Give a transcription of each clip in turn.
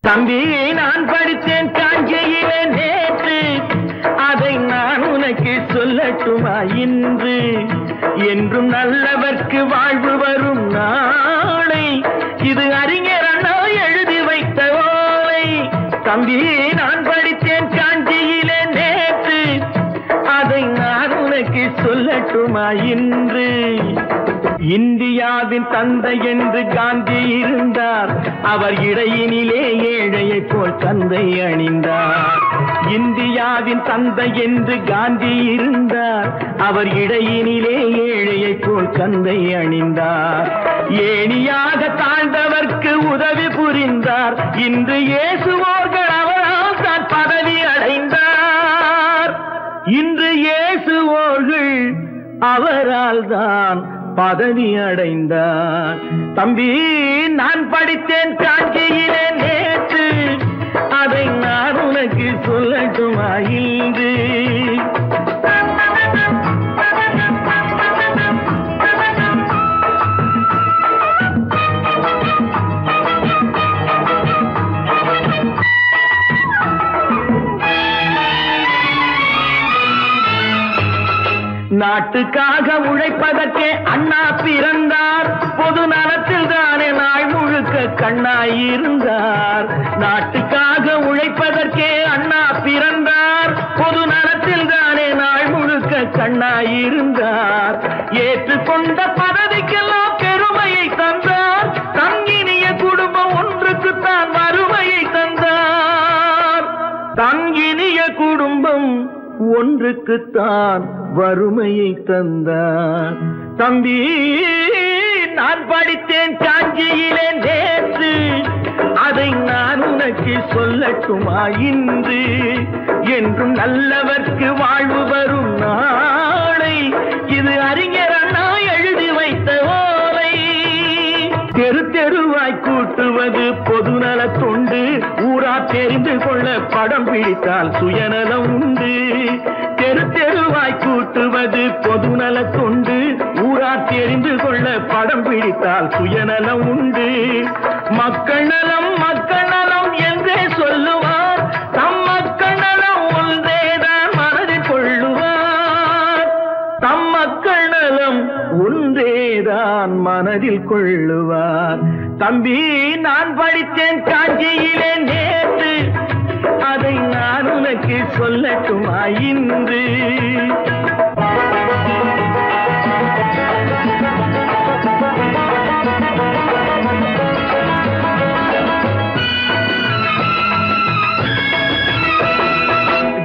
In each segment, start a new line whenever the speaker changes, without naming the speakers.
தம்பி நான் படித்தேன் காஞ்சியிலே நேற்று, அதை நான் உனக்கு சொல்லட்டுமா இன்று? என்றும் நல்லவர்க்கு வாழ்வு வரும் நாளை, இது அறிஞர் அண்ணா எழுதி வைத்த ஓலை. தம்பி நான் படித்தேன் காஞ்சியிலே நேற்று, அதை நான் உனக்கு சொல்லட்டுமா இன்று? இந்தியாவின் தந்தை என்று காந்தி இருந்தார், அவர் இடையினிலே ஏழையை போல் தந்தை அணிந்தார். இந்தியாவின் தந்தை என்று காந்தி இருந்தார், அவர் இடையினிலே ஏழையை போல் தந்தை அணிந்தார். ஏணியாக தாழ்ந்தவர்க்கு உதவி புரிந்தார், இன்று இயேசுவோர்கள் அவரால் தான் பதவி அடைந்தார். இன்று இயேசுவோர்கள் அவரால் தான் பதவி அடைந்தார். தம்பி நான் படித்தேன் காஞ்சியிலே நேற்று, அதை நான் உனக்கு சொல்லட்டுமா இன்று? நாட்டுக்காக உழைப்பதற்கே அண்ணா பிறந்தார், பொது நலத்தில் தானே நாள் முழுக்க கண்ணாயிருந்தார். நாட்டுக்காக உழைப்பதற்கே அண்ணா பிறந்தார், பொது நலத்தில் தானே நாள் முழுக்க கண்ணாயிருந்தார். ஏற்றுக்கொண்ட பதவிக்கெல்லாம் பெருமையை தந்தார், தங்கினிய குடும்பம் ஒன்றுக்குத்தான் வறுமையை தந்தார். தங்கினிய குடும்பம் ஒன்றுக்குத்தான் வறுமையை தந்தார். தம்பி நான் படித்தேன் காஞ்சியிலே நேற்று, அதை நான் உனக்கு சொல்லட்டுமா இன்று? என்றும் நல்லவர்க்கு வாழ்வு வரும் நாளை, இது அறிஞர் அண்ணா எழுதி வைத்த ஓலை. தெரு தெருவாய் கூட்டுவது பொதுநல தொண்டு, ஊரா தெரிந்து கொள்ள படம் பிடித்தால் சுயநலம் உண்டு. தெரு தெருவாய் கூட்டுவது பொதுநல தொண்டு, ஊரா தெரிந்து கொள்ள படம் பிடித்தால் சுயநலம் உண்டு. மக்கள் நலம் என்றே சொல்லுவார், தம் மக்கள் நலம் ஒன்றேதான் மனதில் கொள்ளுவார். தம் மக்கள் நலம் ஒன்றேதான் மனதில் கொள்ளுவார். தம்பி நான் படித்தேன் காஞ்சியிலே நேற்று, அதை நான் உனக்கு சொல்லட்டுமா இன்று?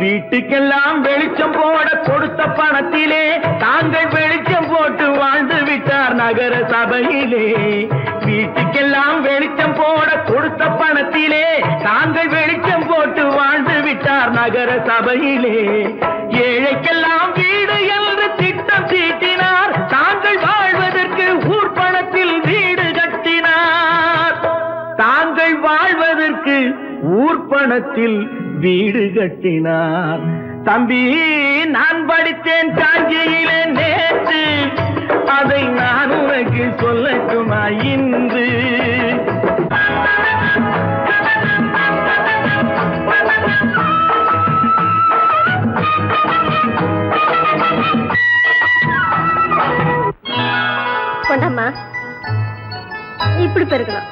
வீட்டுக்கெல்லாம் வெளிச்சம் போட கொடுத்த பணத்திலே தாங்கள் வெளிச்சம் போட்டு வாழ்ந்து விட்டார் நகர சபையிலே. வீட்டுக்கெல்லாம் வெளிச்சம் போட கொடுத்த பணத்திலே தாங்கள் வெளிச்சம் போட்டு வாழ்ந்து விட்டார் நகர சபையிலே. ஏழைக்கெல்லாம் வீடு என்று திட்டம் தீட்டினார், தாங்கள் வாழ்வதற்கு ஊர் பணத்தில் வீடு கட்டினார். தாங்கள் வாழ்வதற்கு ஊர் பணத்தில் வீடு கட்டினார். தம்பி நான் படித்தேன் காஞ்சியிலே நேற்று, அதை நான் உனக்கு சொல்லட்டுமா இன்று?
கொண்டாமா இப்படி பெருக்கலாம்.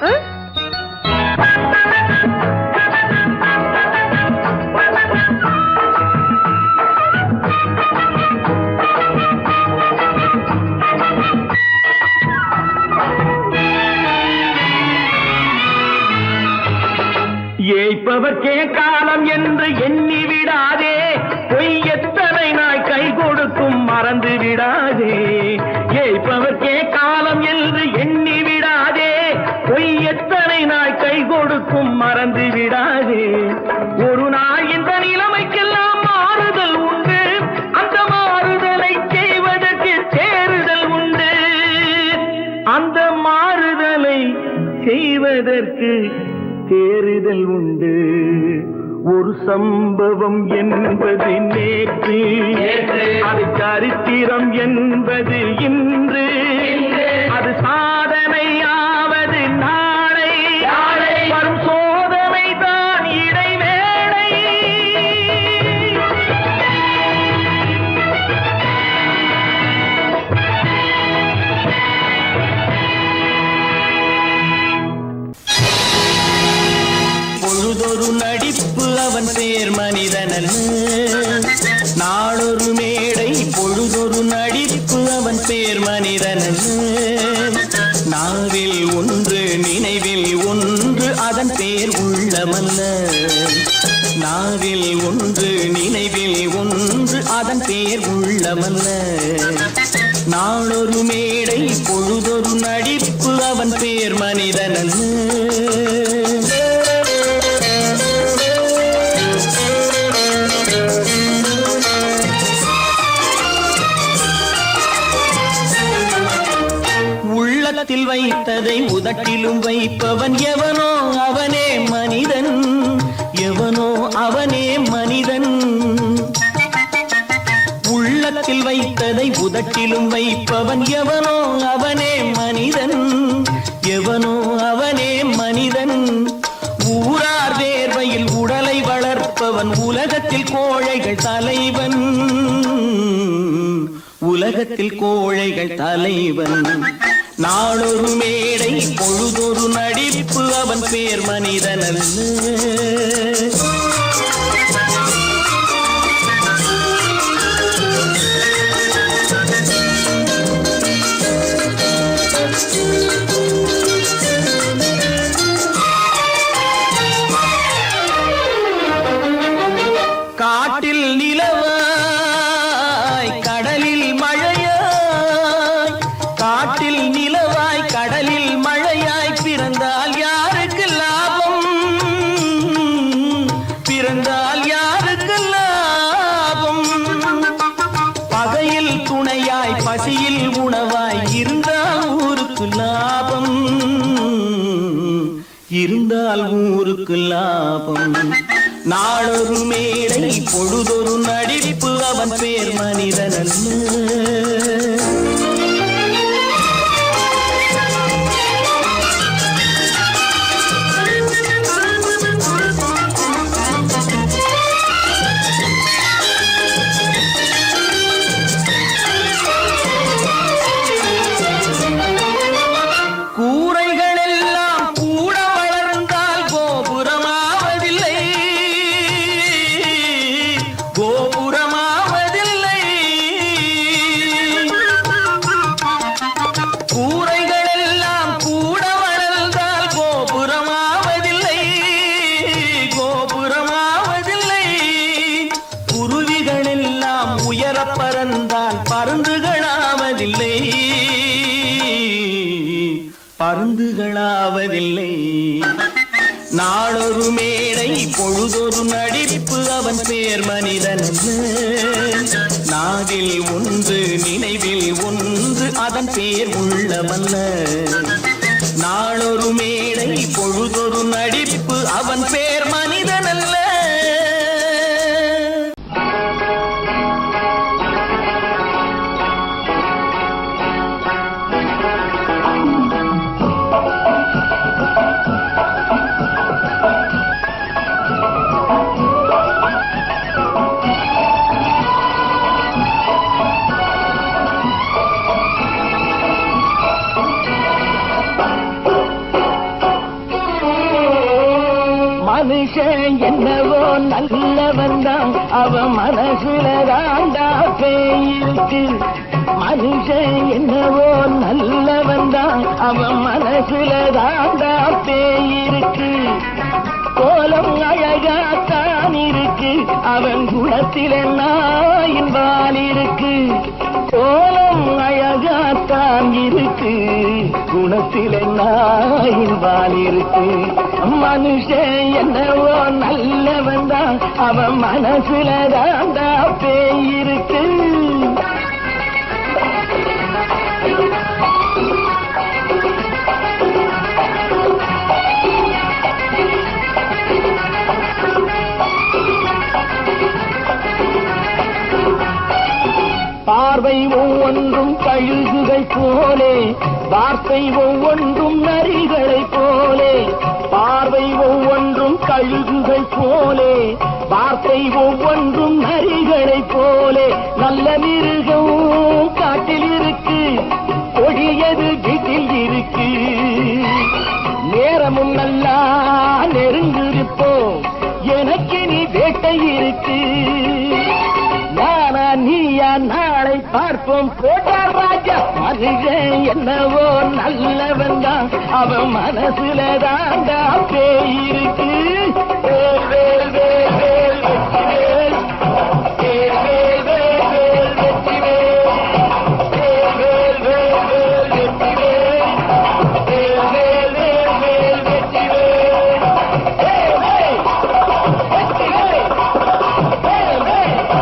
ஏய்ப்பவர்க்கே காலம் என்று எண்ணி விடாதே, பொய் எத்தனை நாய் கை கொடுக்கும் மறந்து விடாதே. ஏய்ப்பவர்க்கே காலம் என்று எண்ணி விடாதே, பொய் எத்தனை நாய் கை கொடுக்கும் மறந்து விடாதே. ஒரு நாள் இந்த நிலைமைக்கெல்லாம் மாறுதல் உண்டு, அந்த மாறுதலை செய்வதற்கு தேறுதல் உண்டு. அந்த மாறுதலை செய்வதற்கு தேறுதல் உண்டு. ஒரு சம்பவம் என்பது நேற்று, அது சரித்திரம் என்பது இன்று, அது சாதனையாவது நாளை. வரும் சோதனை பேர் மனிதன் நாவில் ஒன்று நினைவில் ஒன்று அதன் பேர் உள்ளமல்ல நாவில் ஒன்று நினைவில் ஒன்று அதன் பேர் உள்ளமல்ல நாளொரு மேடை பொழுதொரு நடிப்பு அவன் பேர் மனிதன் உள்ளத்தில் வைத்ததை உதட்டிலும் வைப்பவன் எவனோ அவனே மனிதன் எவனோ அவனே மனிதன் உள்ளத்தில் வைத்ததை உதட்டிலும் வைப்பவன் எவனோ அவனே மனிதன் எவனோ அவனே மனிதன் ஊரார் வேர்வையில் உடலை வளர்ப்பவன் உலகத்தில் கோழைகள் தலைவன் உலகத்தில் கோழைகள் தலைவன் நாளொரு மேடை பொழுதொரு நடிப்பு அவன் பேர் மனிதன் காட்டில் நிலவாய் கடலில் மழையாய் காட்டில் நிலவாய் கடலில் மழையாய் பிறந்தால் யாருக்கு லாபம் பிறந்தால் யாருக்கு லாபம் பகையில் துணையாய் பசியில் உணவாய் இருந்தால் ஊருக்கு லாபம் இருந்தால் ஊருக்கு லாபம் நாளொரு மேடை பொழுதொரு நடிப்பு அவன் பேர் மனிதன் பறந்தால் பருந்துகளாவதில்லை பருந்துகளாவதில்லை நாளொரு மேடை பொழுதொரு நடிப்பு அவன் பேர் மனிதன் நாவில் ஒன்று நினைவில் ஒன்று அதன் பேர் உள்ளமல்ல நாளொரு மேடை பொழுதொரு நடிப்பு அவன் பேர் மனிதன் அல்ல மனுஷன் என்னவோ நல்லவன் தான் அவன் மனசுல தாண்டா பேயிருக்கு மனுஷன் என்னவோ நல்லவன் தான் அவன் மனசுல தாண்டா பேயிருக்கு கோலம் அழகாத்தான் இருக்கு அவன் குணத்தில நாயின் வால் இருக்கு கோலம் அழகாத்தான் இருக்கு குணத்தில நாயின் வால் இருக்கு மனுஷன் என்னவோ நல்லவன் தான் அவன் மனசுல தாண்டா பேயிருக்கு பார்வை ஒவ்வொன்றும் கழுகுகள் போலே வார்த்தை ஒவ்வொன்றும் நரிகளை போலே பார்வை ஒவ்வொன்றும் கழுகுகள் போலே வார்த்தை ஒவ்வொன்றும் நரிகளை போலே நல்ல மிருகம் காட்டில் இருக்கு கொடியது வீட்டில் இருக்கு நேரமும் நல்லா நெருங்கிருப்போம் எனக்கு நீ வேட்டை இருக்கு நானா நீயா நாளை பார்ப்போம் போட்டார் ராஜா மனுஷன் என்னவோ நல்லவன் தான், அவன் மனசுல தாண்டா பேயிருக்கு. வேல் வேல் வேல் வேல் வெற்றிவேல், வேல் வேல் வேல் வேல் வெற்றிவேல், வேல் வேல் வேல் வேல் வெற்றிவேல், வேல் வேல் வேல் வேல் வெற்றிவேல், வேல் வேல் வெற்றிவேல், வேல் வேல் வெற்றிவேல்.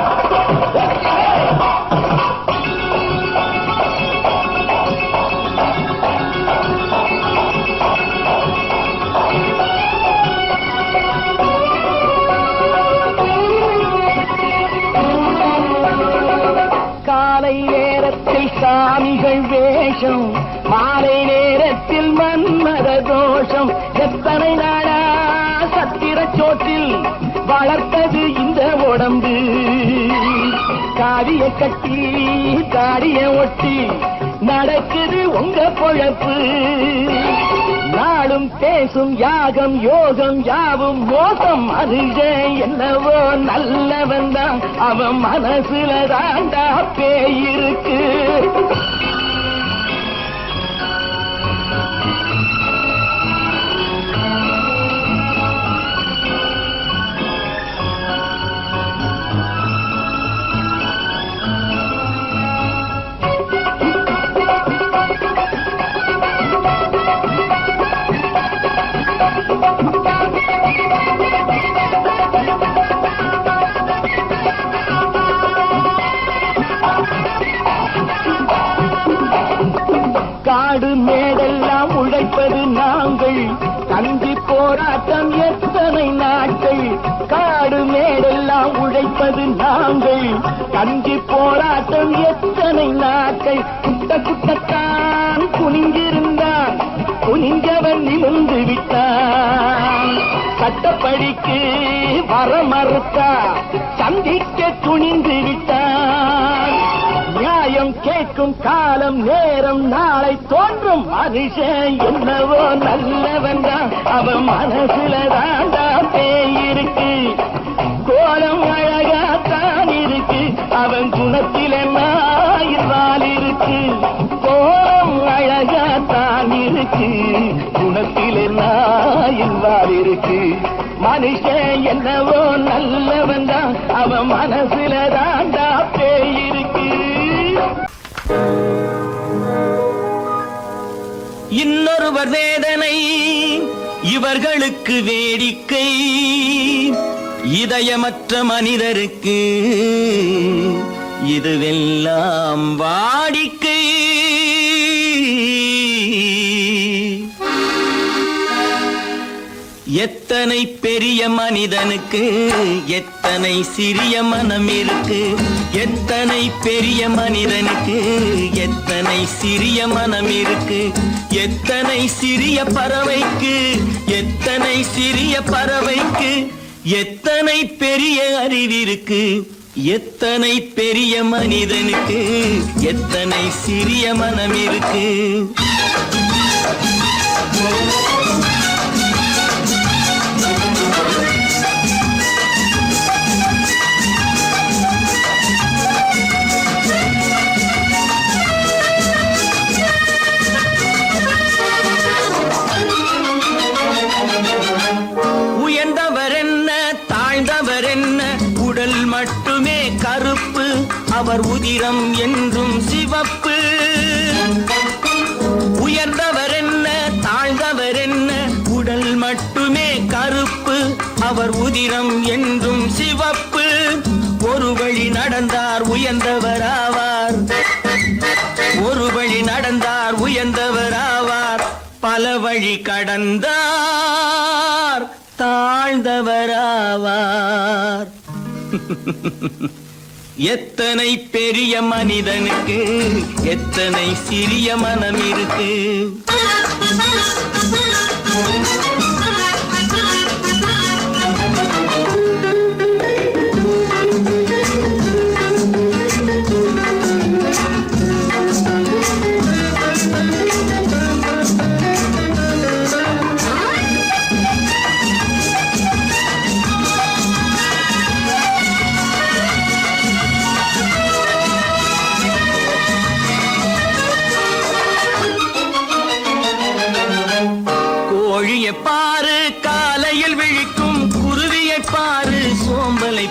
காலை நேரத்தில் சாமிகள் வேஷம், மாலை நேரத்தில் மன்மத தோஷம். எத்தனை நாடா சத்திர சோற்றில் வளர்த்தது இந்த உடம்பு. காவிய கட்டி தாடிய ஒட்டி நடக்குது உங்க பொழப்பு. நாளும் பேசும் யாகம் யோகம் யாவும் மோசம். மனுஷன் என்னவோ நல்லவன் தான், அவன் மனசுல தாண்டா பேயிருக்கு. காடு மேடெல்லாம் உழைப்பது நாங்கள், கஞ்சி போராட்டம் எத்தனை நாட்கள். காடு மேடெல்லாம் உழைப்பது நாங்கள், கஞ்சி போராட்டம் எத்தனை நாட்கள். குட்ட குட்டத்தான் குனிஞ்சிருந்தான், குனிஞ்சவன் நிமிர்ந்து விட்டான். சட்டப்படிக்கு வர மறுத்தா, சந்திக்க துணிந்து விட்டான். நியாயம் கேட்கும் காலம் நேரம் நாளை தோன்றும். மனுஷன் என்னவோ நல்லவன் தான், அவன் மனசுல தாண்டா பேயிருக்கு. கோலம் அழகாத்தான் இருக்கு, அவன் குணத்தில நாயிரால் இருக்கு. கோலம் அழகாத்தான் இருக்கு, குணத்தில நாயிரால் இருக்கு. மனுஷன் என்னவோ நல்லவன் தான், அவன் மனசுல தாண்டா பேயிருக்கு. இன்னொருவர் வேதனை இவர்களுக்கு வேடிக்கை, இதயமற்ற மனிதருக்கு இதுவெல்லாம் வாடிக்கை. எத்தனை பெரிய மனிதனுக்கு எத்தனை சிறிய மனம் இருக்கு. எத்தனை பெரிய மனிதனுக்கு எத்தனை சிறிய மனம் இருக்கு. எத்தனை சிறிய பறவைக்கு எத்தனை சிறிய பறவைக்கு எத்தனை பெரிய அறிவிருக்கு. எத்தனை பெரிய மனிதனுக்கு எத்தனை சிறிய மனம் இருக்கு. உயர்ந்தவர் என்ன தாழ்ந்தவர் என்ன, உடல் மட்டுமே கருப்பு, அவர் உதிரம் என்றும் சிவப்பு. உயர்ந்தவர் என்ன தாழ்ந்தவர் என்ன, உடல் மட்டுமே கருப்பு, அவர் உதிரம் என்றும் சிவப்பு. ஒரு வழி நடந்தார் உயர்ந்தவராவார், ஒரு வழி நடந்தார் உயர்ந்தவராவார். பல வழி கடந்தார் தாழ்ந்தவராவார். எத்தனை பெரிய மனிதனுக்கு எத்தனை சிறிய மனம் இருக்கு.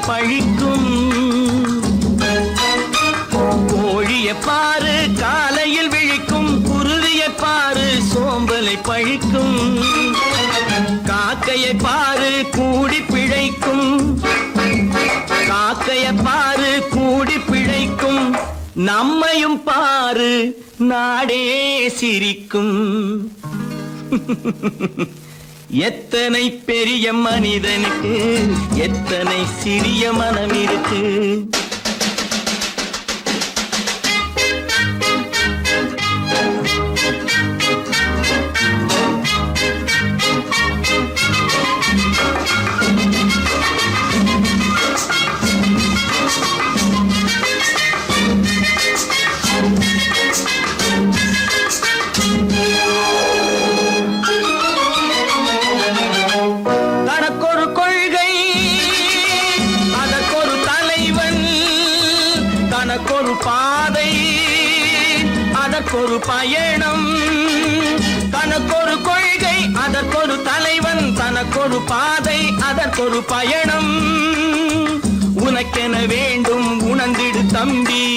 பழிக்கும். கோழியை பாரு காலையில் விழிக்கும், குருவியை பாரு சோம்பலை பழிக்கும். காக்கையை பாரு கூடி பிழைக்கும், காக்கையை பாரு கூடி பிழைக்கும். நம்மையும் பாரு நாடே சிரிக்கும். எத்தனை பெரிய மனிதனுக்கு எத்தனை சிறிய மனம் இருக்கு. தனக்கொரு கொள்கை அதற்கொரு தலைவன், தனக்கொரு பாதை அதற்கொரு பயணம். தனக்கொரு கொள்கை அதற்கொரு தலைவன், தனக்கொரு பாதை அதற்கொரு பயணம். உனக்கென வேண்டும் உணர்ந்திடு தம்பி,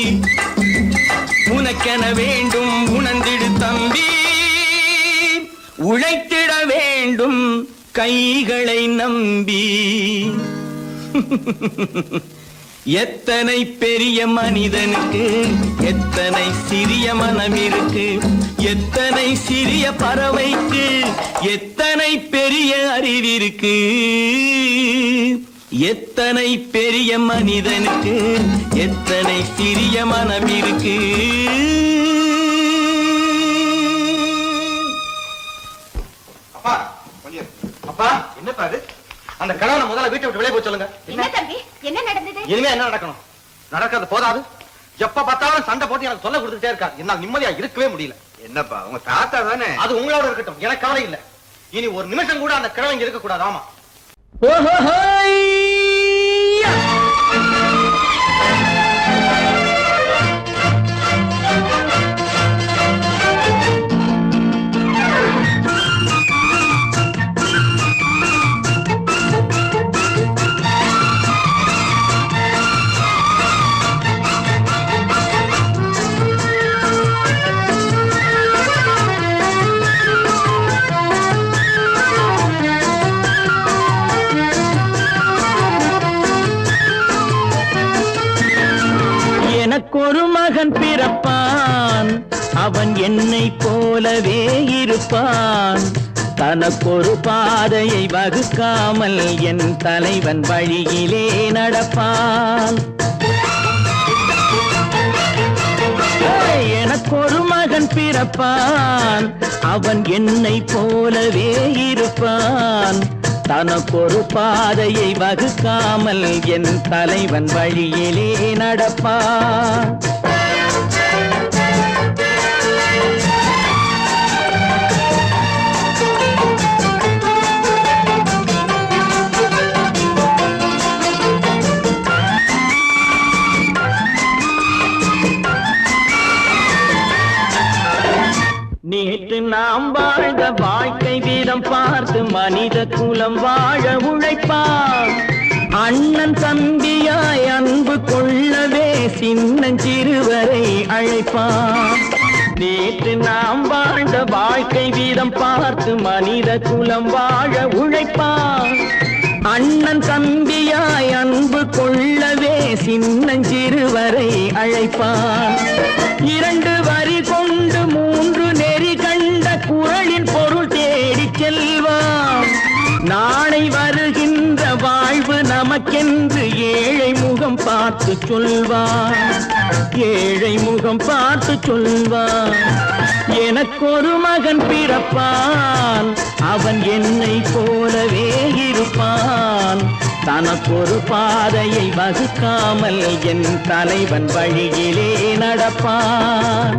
உனக்கென வேண்டும் உணர்ந்திடு தம்பி. உழைத்திட வேண்டும் கைகளை நம்பி. எத்தனை பெரிய மனிதனுக்கு எத்தனை சிறிய மனம் இருக்கு. எத்தனை சிறிய பறவைக்கு எத்தனை பெரிய அறிவிருக்கு. எத்தனை பெரிய மனிதனுக்கு எத்தனை சிறிய மனம் இருக்கு.
அப்பா கொஞ்சம் அப்பா என்னப்பா அது? அந்த கணவனை முதல்ல வீட்டை விட்டு வெளியே போய் சொல்லுங்க.
என்ன தம்பி, என்ன நடந்தது?
இனிமே என்ன நடக்கணும்? நடக்கிறது போதாது, எப்ப பார்த்தாலும் சண்டை போட்டு எனக்கு சொல்ல கொடுத்துட்டே இருக்கா. என்னால் நிம்மதியா இருக்கவே முடியல. என்னப்பா உங்க தாத்தா தானே? அது உங்களோட இருக்கட்டும், எனக்கு கவலை இல்ல. இனி ஒரு நிமிஷம் கூட அந்த கிழவன் இங்க இருக்க கூடாது. ஆமா.
எனக்கொரு மகன் பிறப்பான், அவன் என்னை போலவே இருப்பான். தனக்கொரு பாதையை வகுக்காமல் என் தலைவன் வழியிலே நடப்பான். எனக்கொரு மகன் பிறப்பான், அவன் என்னை போலவே இருப்பான். தனக்கொரு பாதையை வகுக்காமல் என் தலைவன் வழியிலே நடப்பான். நேற்று நாம் வாழ்ந்த வாழ்க்கை வீதம் பார்த்து மனித குலம் வாழ உழைப்பான். அண்ணன் தம்பியாய் அன்பு கொள்ளவே சின்னஞ்சிறுவரை அழைப்பான். நேற்று நாம் வாழ்ந்த வாழ்க்கை வீதம் பார்த்து மனித குலம் வாழ உழைப்பான். அண்ணன் தம்பியாய் அன்பு கொள்ளவே சின்னஞ்சிறுவரை அழைப்பான். இரண்டு வரி கொண்டு மூன்று நெறி கண்ட குறளின் பொருள் தேடி செல்வான். நாளை வருகின்ற வாழ்வு நமக்கென்று ஏழை முகம் பார்த்து சொல்வான். ஏழை முகம் பார்த்து சொல்வான். எனக்கொரு மகன் பிறப்பான், அவன் என்னை போலவே இருப்பான். தனக்கொரு பாதையை வகுக்காமல் என் தலைவன் வழியிலே நடப்பான்.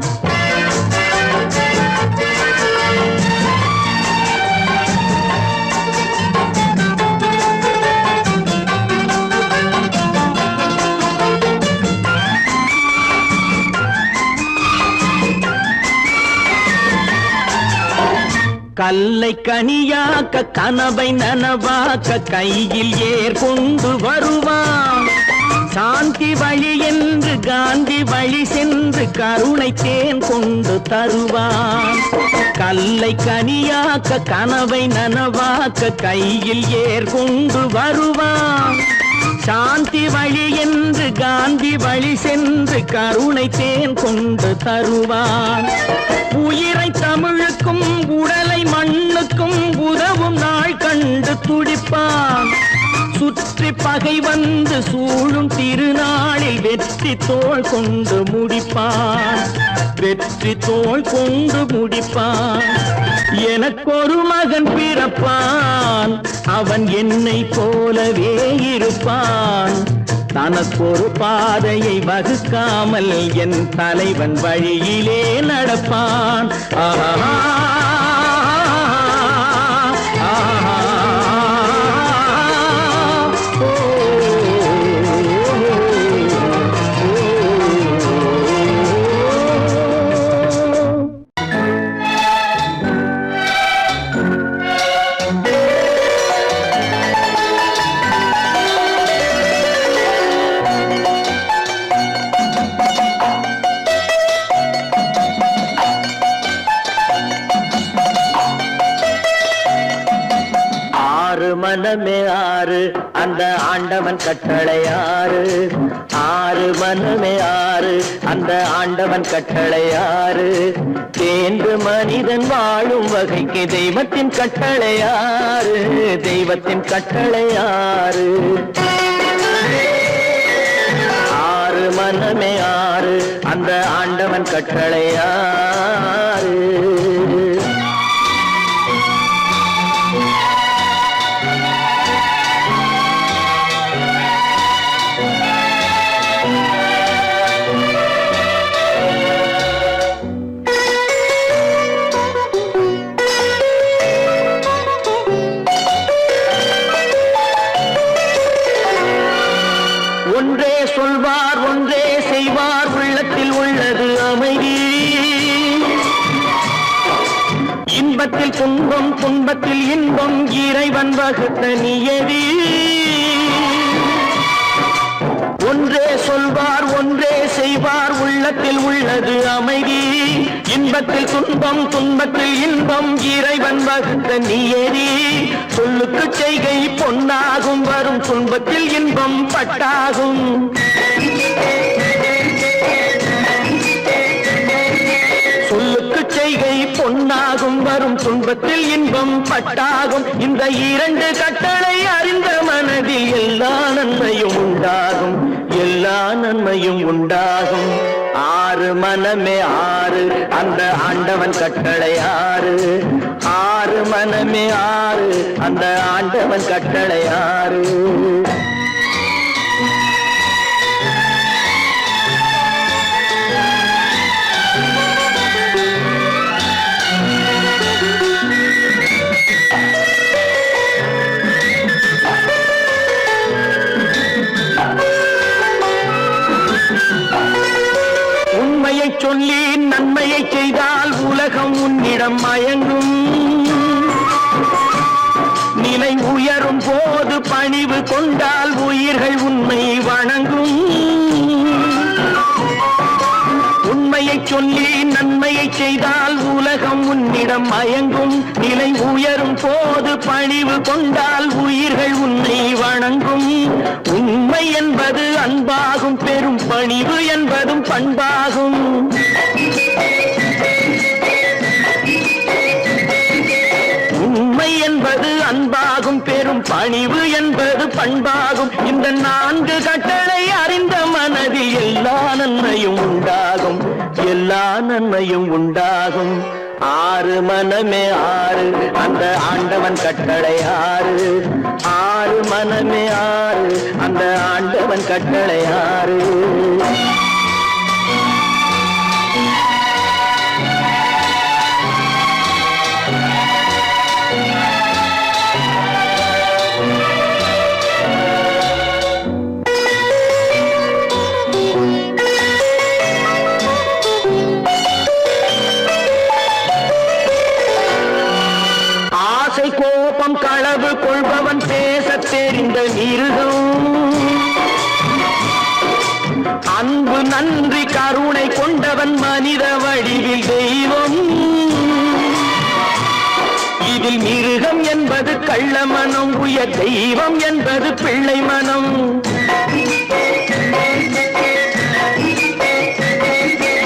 கல்லை கனியாக்க கனவை நனவாக்க கையில் ஏர் கொண்டு வருவான். சாந்தி வழி என்று காந்தி வழி சென்று கருணை தேன் கொண்டு தருவான். கல்லை கனியாக்க கனவை நனவாக்க கையில் ஏர் கொண்டு வருவான். சாந்தி வழி என்று காந்தி வழி சென்று கருணை தேன் கொண்டு தருவான். உயிரை தமிழுக்கும் உடலை மண்ணுக்கும் உதவும் நாள் கண்டு துடிப்பான். சுற்றி பகை வந்து சூழும் திருநாளில் வெற்றி தோள் கொண்டு முடிப்பான். வெற்றி தோள் கொண்டு முடிப்பான். எனக்கொரு மகன் பிறப்பான், அவன் என்னை போலவே இருப்பான். தனக்கொரு பாதையை வகுக்காமல் என் தலைவன் வழியிலே நடப்பான். ஆஹா மனமே ஆறு அந்த ஆண்டவன் கட்டளை ஆறு. ஆறு மனமே ஆறு அந்த ஆண்டவன் கட்டளை ஆறு. தேர்ந்து மனிதன் வாழும் வகைக்கு தெய்வத்தின் கட்டளை ஆறு. தெய்வத்தின் கட்டளை ஆறு. ஆறு மனமே ஆறு அந்த ஆண்டவன் கட்டளை ஆறு. ஒன்றே சொல்வார் ஒன்றே செய்வார், உள்ளத்தில் உள்ளது அமைதி. இன்பத்தில் துன்பம் துன்பத்தில் இன்பம் இறைவன் வகுத்த நியதி. ஒன்றே சொல்வார் ஒன்றே செய்வார், உள்ளத்தில் உள்ளது அமைதி. இன்பத்தில் துன்பம் துன்பத்தில் இன்பம் இறைவன் வகுத்த நியதி. சொல்லுக்கு செய்கை பொன்னாகும், வரும் துன்பத்தில் இன்பம் பட்டாகும். சொல்லுக்கு செய்கை பொன்னாகும், வரும் துன்பத்தில் இன்பம் பட்டாகும். இந்த இரண்டு கட்டளை அறிந்த மனதில் எல்லா நன்மையும் உண்டாகும். எல்லா நன்மையும் உண்டாகும். ஆறு மனமே ஆறு அந்த ஆண்டவன் கட்டளை ஆறு. ஆறு மனமே ஆறு அந்த ஆண்டவன் கட்டளை ஆறு. உண்மையை சொல்லி நன்மையை செய்தால் உலகம் உன்னிடம் மயங்கும். நிலை உயரும் போது பணிவு கொண்டால் உயிர்கள் உன்னை வணங்கும். உண்மையை சொல்லி நன்மையை செய்தால் உலகம் உன்னிடம் மயங்கும். நிலை உயரும் போது பணிவு கொண்டால் உயிர்கள் உன்னை வணங்கும். உண்மை என்பது அன்பாகும், பெரும் பணிவு என்பதும் பண்பாகும். உண்மை என்பது அன்பாகும், பெரும் பணிவு என்பது பண்பாகும். இந்த நான்கு கட்டளை அறிந்த மனதில் எல்லா நன்மையும் உண்டாகும். எல்லா நன்மையும் உண்டாகும். ஆறு மனமே ஆறு அந்த ஆண்டவன் கட்டளை ஆறு. ஆறு மனமே ஆறு அந்த ஆண்டவன் கட்டளை ஆறு. உலகில் மிருகம் என்பது கள்ள மனம், உயர் தெய்வம் என்பது பிள்ளை மனம்.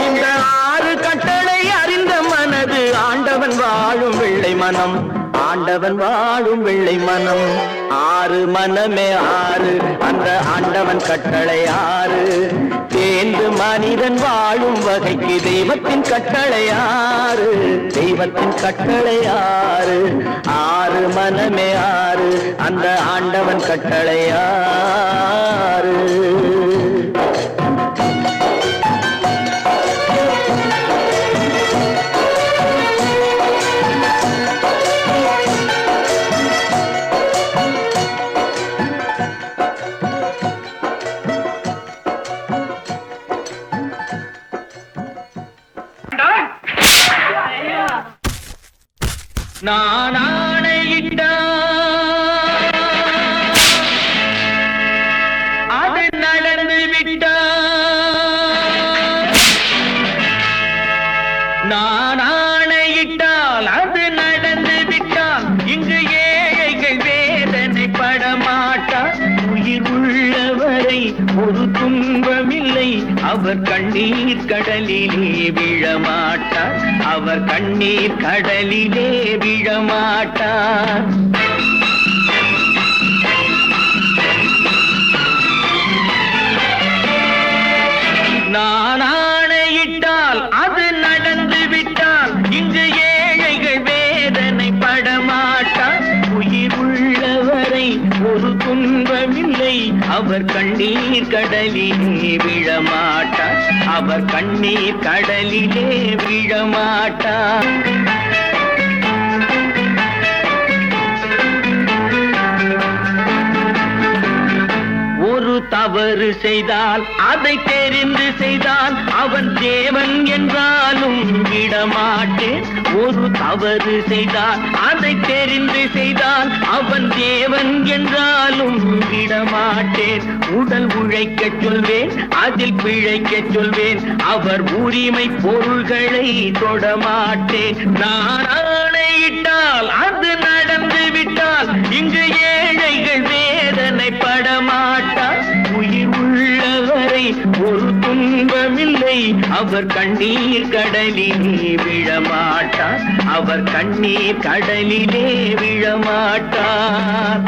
இந்த 6 கட்டளை அறிந்த மனது ஆண்டவன் வாழும் வெள்ளை மனம், ஆண்டவன் வாழும் வெள்ளை மனம். 6 மனமே 6, அந்த ஆண்டவன் கட்டளை 6. தேர்ந்து மனிதன் வாழும் வகைக்கு தெய்வத்தின் கட்டளை 6, தெய்வத்தின் கட்டளை 6. 6 மனமே 6, அந்த ஆண்டவன் கட்டளை 6. நான் ஆணையிட்டால் அது நடந்து விட்டால், நான் ஆணையிட்டால் அது நடந்து விட்டால், இங்கு ஏழைகள் வேதனை படமாட்டார். உயிர் உள்ளவரை ஒரு துன்பமில்லை, அவர் கண்ணீர் கடலிலே விழமாட்டார், அவர் கண்ணீர் கடலிலே விழமாட்டார். நான் ஆணையிட்டால் அது நடந்து விட்டால், இங்கு ஏழைகள் வேதனை படமாட்டார். உயிர் உள்ளவரை ஒரு துன்பமில்லை, அவர் கண்ணீர் கடலிலே விழமாட்டார், அவர் கண்ணீர் கடலிலே விழமாட்டார். ஒரு தவறு செய்தால் அதை தெரிந்து செய்தால் அவன் தேவன் என்றாலும் விடமாட்டேன். ஒரு தவறு செய்தால் அதை தெரிந்து செய்தால் அவன் தேவன் என்றாலும் விடமாட்டேன். உடல் உழைக்கச் சொல்வேன், அதில் பிழைக்கச் சொல்வேன், அவர் உரிமை பொருள்களை தொடமாட்டேன். நான் ஆணையிட்டால் அது நடந்து விட்டால், இங்கு ஏழைகள் வேதனை படமாட்டார். உயிர் உள்ளவரை ஒரு துன்பமில்லை, அவர் கண்ணீர் கடலிலே விழமாட்டார், அவர் கண்ணீர் கடலிலே விழமாட்டார்.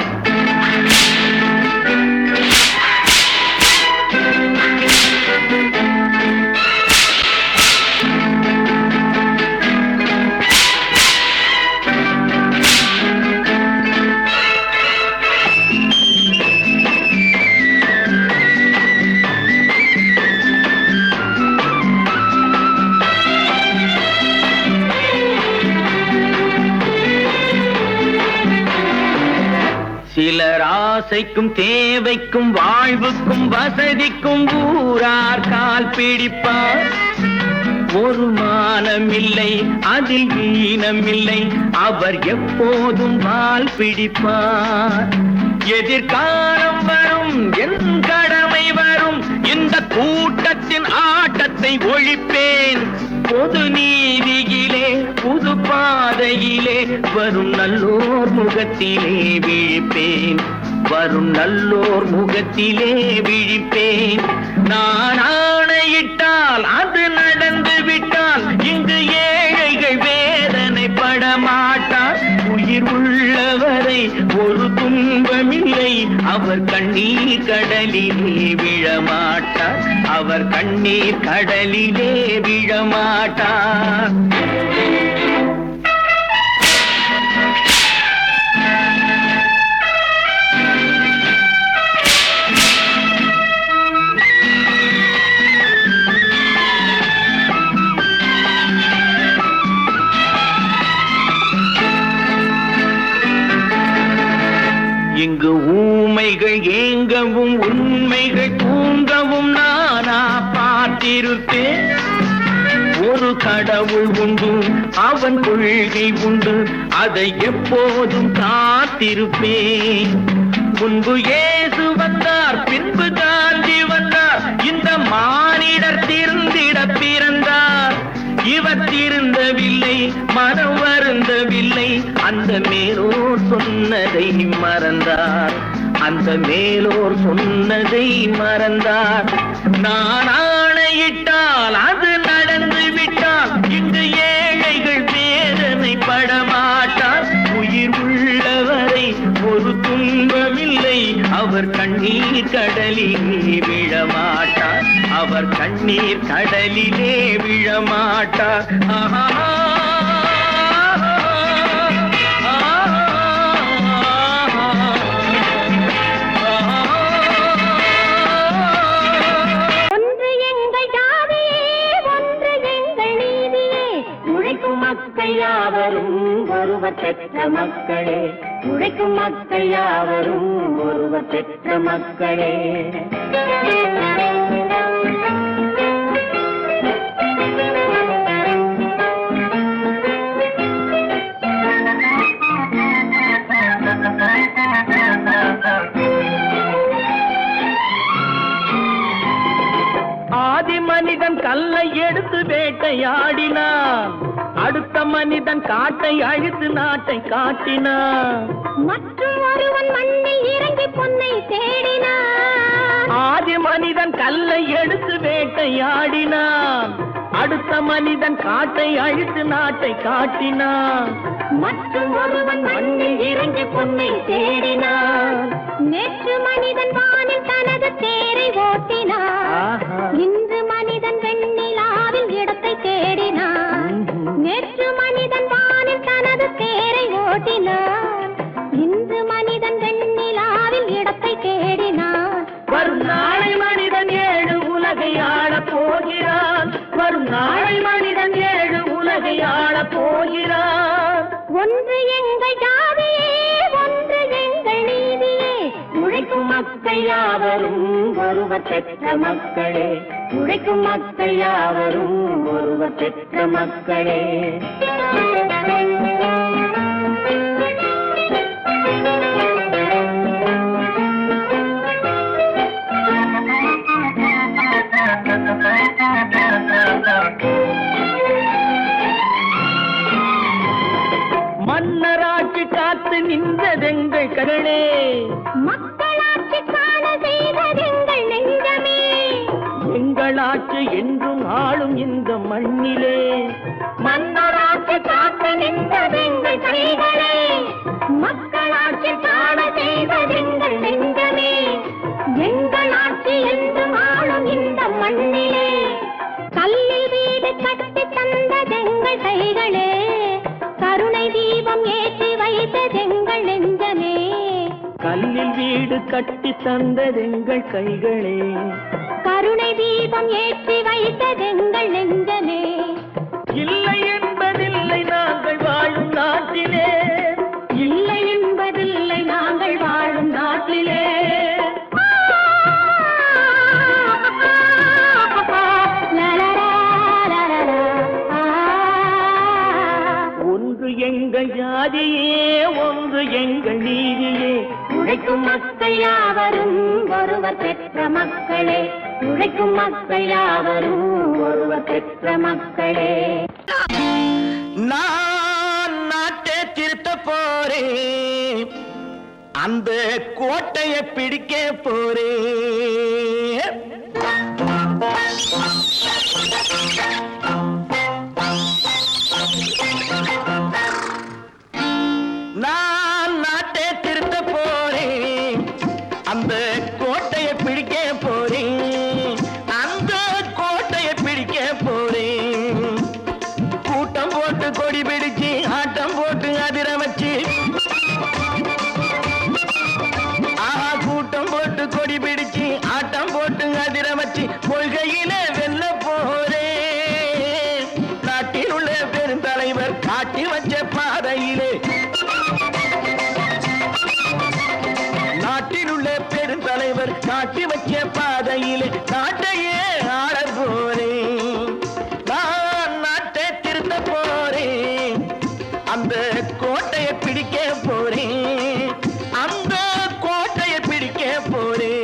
சிலர் ஆசைக்கும் தேவைக்கும் வாழ்வுக்கும் வசதிக்கும் ஊரார் கால் பிடிப்பார். ஒரு மானமில்லை, அதில் ஈனமில்லை, அவர் எப்போதும் வால் பிடிப்பார். எதிர்காலம் வரும், என் கடமை வரும், இந்த கூட்டத்தின் ஆட்டத்தை ஒழிப்பேன். பொது நீதியிலே புது பாதையிலே வரும் நல்லோர் முகத்திலே விழிப்பேன், வரும் நல்லோர் முகத்திலே விழிப்பேன். நான் ஆணையிட்டால் அது நடந்து விட்டால், இங்கு ஏழைகள் வேதனை படமாட்டார். உயிர் உள்ளவரை ஒரு துன்பமில்லை, அவர் கண்ணீர் கடலிலே விழமாட்டார், அவர் கண்ணீர் கடலிலே விழமாட்டார். இங்கு ஊமைகள் ஏங்கவும் உண்மைகள் தூங்கவும் நானா பார்த்திருப்பேன். ஒரு கடவுள் உண்டு, அவன் கொள்கை உண்டு, அதை எப்போதும் காத்திருப்பேன். முன்பு இயேசு வந்தார், பின்பு காந்தி வந்தார், இந்த மானிடர் திருந்திட பிறந்தார். இவர் திருந்தவில்லை, மனம் வருந்தவில்லை. அந்த மேலோர் சொன்னதை மறந்தார், அந்த மேலோர் சொன்னதை மறந்தார். நான் ஆணையிட்டால் அது நடந்து விட்டால் இங்கு ஏழைகள் வேதனை படமாட்டார். உயிர் உள்ளவரை ஒரு துன்பமில்லை, அவர் கண்ணீர் கடலிலே விழமாட்டார், அவர் கண்ணீர் கடலிலே விழமாட்டார். ஆஹா
யாவரும் ஒருவர் பெற்ற மக்களே, உழைக்கும் மக்கள் யாவரும் ஒருவர் பெற்ற மக்களே.
ஆதி மனிதன் கல்லை எடுத்து வேட்டையாடினான், அடுத்த மனிதன் காட்டை அழித்து நாட்டை காட்டினான்.
மற்றும் ஒருவன் மண்ணில் இறங்கி பொன்னை தேடினான்.
ஆதி மனிதன் கல்லை எடுத்து வேட்டையாடினான், அடுத்த மனிதன் காட்டை அழித்து நாட்டை காட்டினான்.
மற்றும் ஒருவன் மண்ணில் இறங்கி பொன்னை தேடினான். நேற்று மனிதன் வானில் தனது தேரை ஓட்டினான், இன்று மனிதன் வெண்ணிலாவில் இடத்தை தேடினான். நேற்று மனிதன் வானில் தனது தேரை ஓட்டினான், இன்று மனிதன் வெண்ணிலாவில் இடத்தை தேடினான்.
வரும் நாளை மனிதன் ஏழு உலகை ஆளப் போகிறான், வரும் நாளை மனிதன் ஏழு உலகை ஆளப் போகிறான்.
ஒன்று எங்கள் ஜாதியே, ஒன்று எங்கள் நீதியே, உழைக்கும் மக்கள் யாவரும் ஒருவர் பெற்ற மக்களே, உழைக்கும் மக்கள் யாவரும் ஒருவர் பெற்ற மக்களே.
மன்னராட்சி காத்து நின்றதெங்கள் கரணே,
மக்களாட்சி காண செய்ததெங்கள் நெஞ்சமே.
எங்களாட்சி என்றும் ஆளும் இந்த மண்ணிலே,
மன்னராட்சி காத்து நின்றதெங்கள் கைகளே, மக்களாட்சி காண செய்ததெங்கள் நெஞ்சமே. எங்களாட்சி என்றும் ஆளும் இந்த மண்ணிலே, கல்லில் வீடு கட்டி தந்ததெங்கள் கைகளே, கருணை தீபம் ஏற்றி வைத்ததெங்கள் நெஞ்சமே.
கல்லில் வீடு கட்டி தந்ததெங்கள் கைகளே,
கருணை தீபம் ஏற்றி வைத்ததெங்கள் நெஞ்சமே.
இல்லை என்பதில்லை நாங்கள் வாழும் நாட்டிலே,
இல்லை என்பதில்லை நாங்கள் வாழும் நாட்டிலே.
ஒன்று எங்கள் ஜாதியே, ஒன்று எங்கள் நீதியே,
உழைக்கும் மக்கள் யாவரும் ஒருவர் பெற்ற மக்களே, உழைக்கும் மக்கள் யாவரும் ஒருவர் பெற்ற மக்களே.
நான் நாட்டை திருத்த போறேன், அந்த கோட்டையை பிடிக்க போறேன். நான் நாட்டை திருத்த போறேன், அந்த கோட்டையை பிடிக்க போறேன், அந்த கோட்டையை பிடிக்க போறேன். கூட்டம் போட்டு கொடி பிடிச்சு ஆட்டம் போட்டு அதிர வச்சு, கூட்டம் போட்டு கொடி பிடிச்சு ஆட்டம் போட்டு அதிர வச்சு கொள்கையில வெல்ல போறேன். நாட்டில் உள்ள பெருந்தலைவர் காட்டி வச்ச பாதையிலே, நாட்டில் உள்ள பெருந்தலைவர் காட்டி வச்ச பாதையிலே நாட்டையே ஆள போறேன். நான் நாட்டை திருத்த போறேன், அந்த கோட்டையை பிடிக்க போறேன், அந்த கோட்டையை பிடிக்க போறேன்.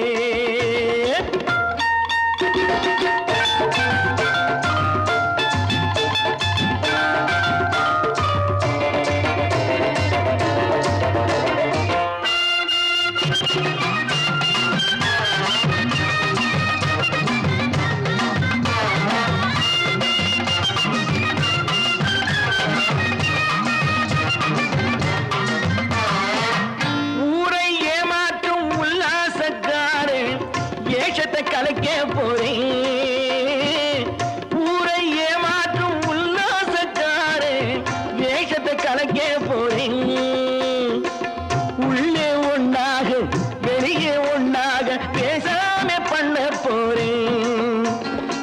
வைக்க போறேன். உள்ளே ஒண்ணாக வெளியே ஒண்ணாக பேசாம பண்ண போறேன்.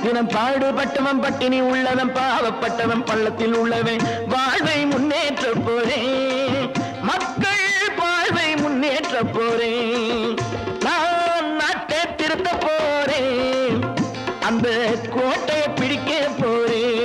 தினம் பாடுபட்டவன் பட்டினி உள்ளவன் பாவப்பட்டவன் பள்ளத்தில் உள்ளவன் வாழ்வை முன்னேற்ற போறேன். மக்கள் வாழ்வை முன்னேற்ற போறேன். நான் நாட்டை திருத்த போறேன். அந்த கோட்டையை பிடிக்க போறேன்.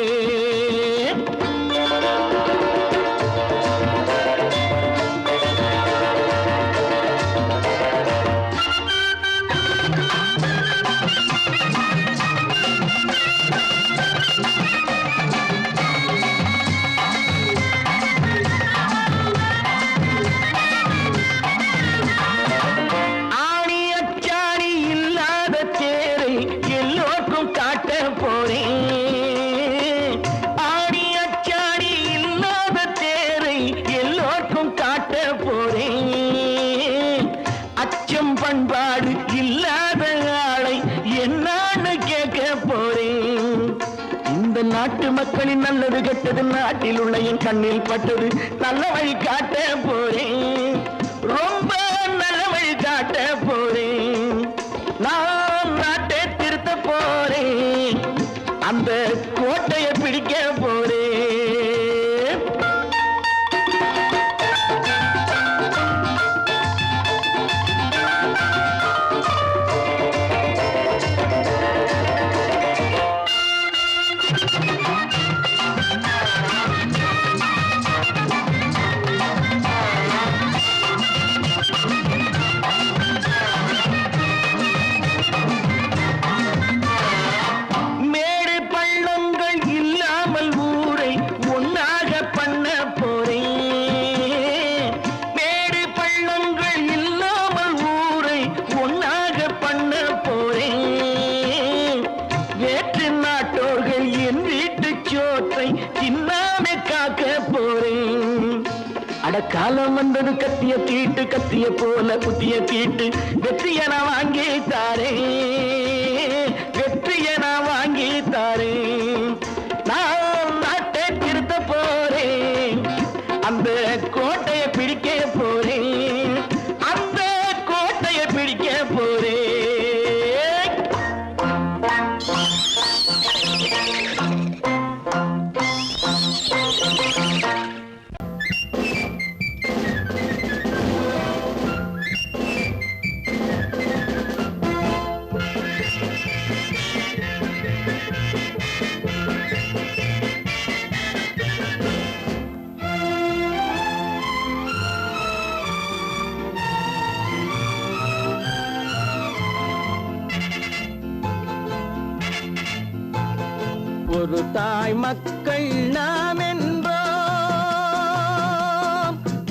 பண்பாடு இல்லாத ஆளை என்னான்னு கேட்க போறேன். இந்த நாட்டு மக்களின் நல்லது கெட்டது நாட்டில் உள்ள என் கண்ணில் பட்டது நல்ல வழி காட்ட போறேன். ரொம்ப நல்ல வழி காட்ட போறேன். நான் நாட்டை திருத்த போறேன். அந்த கோட்டையை பிடிக்க போறேன். காலம் வந்தது கத்திய தீட்டு கத்திய போல குத்திய தீட்டு வெற்றிய நான் வாங்கி தாரே. வெற்றிய நான் வாங்கி தாரே. நான் நாட்டை திருத்த போறேன். அந்த கோட்டையை பிடிக்க போறேன். அந்த கோட்டையை பிடிக்க போறேன். ஒரு தாய் மக்கள் நாம் என்போம்.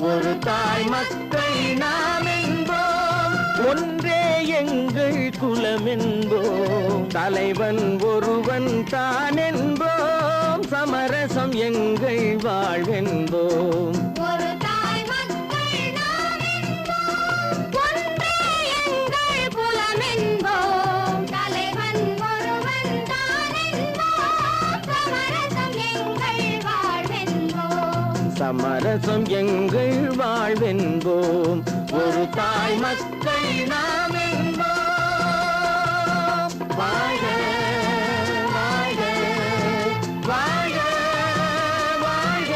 ஒரு தாய் மக்கள் நாம் என்போம். ஒன்றே எங்கள் குலம் என்போம். தலைவன் ஒருவன் தான் என்போம். சமரசம் எங்கள் வாழ்வென்போம். சமரசம் எங்கள் வாழ்வென்போம். ஒரு தாய் மக்கள் நாம் என்போம். வாழ்க வாழ்க வாழ்க வாழ்க.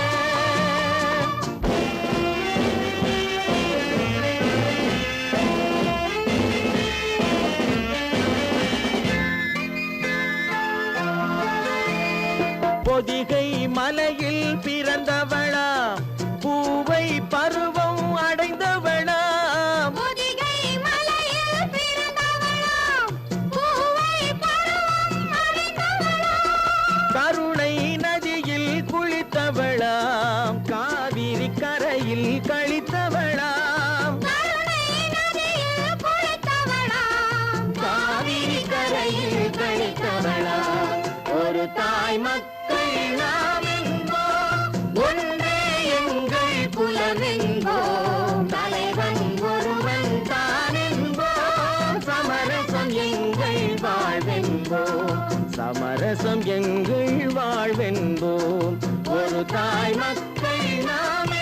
பொதிகை மலையில் பிறந்தவளா பூவை பருவம் அடைந்தவளா.
பொதிகை மலையில் பிறந்தவளா பூவை பருவம் அடைந்தவளா.
கருணை நதியில் குளித்தவளா காவிரி கரையில் கழித்தவளா.
கருணை நதியில் குளித்தவளா காவிரி கரையில் கழித்தவளா.
ஒரு தாய் மக்கள் நாம் என்போம். ஒன்றே எங்கள் குலம் என்போம். தலைவன் ஒருவன் தான் என்போம். சமரசம் எங்கள் வாழ்வென்போம். சமரசம் எங்கள் வாழ்வென்போம். ஒரு தாய் மக்கள் நாம்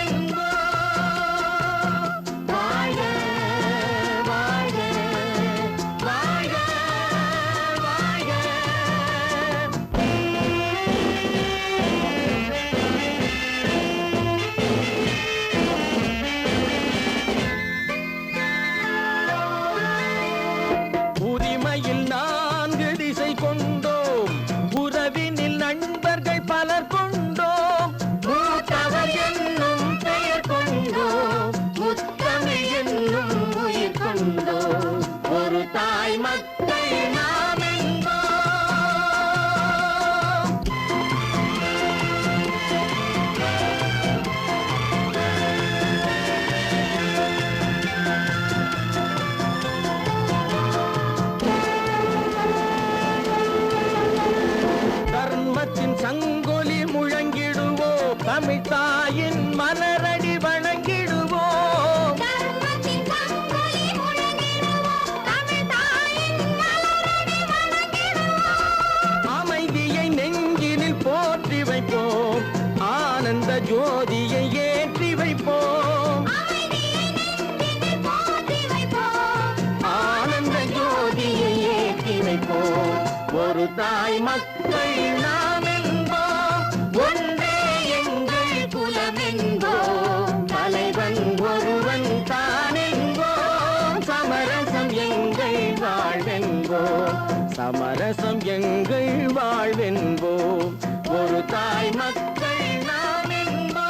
தமிழ் தாயின் மலரடி வணங்கிடுவோம்.
தர்மத்தின் சங்கொலி முழங்கிடுவோம். தமிழ் தாயின் மலரடி வணங்கிடுவோம்.
அமைதியை நெஞ்சினில் போற்றி வைப்போம். ஆனந்த ஜோதியை ஏற்றி வைப்போம்.
அமைதியை நெஞ்சினில் போற்றி வைப்போம்.
ஆனந்த ஜோதியை ஏற்றி வைப்போம். ஒரு தாய் மக்கள் நாம் என்போம். ஒன்றே எங்கள் குலம் என்போம். தலைவன் ஒருவன் தான் என்போம். சமரசம் எங்கள் வாழ்வென்போம். சமரசம் எங்கள் வாழ்வென்போம். ஒரு தாய் மக்கள் நாம் என்போம்.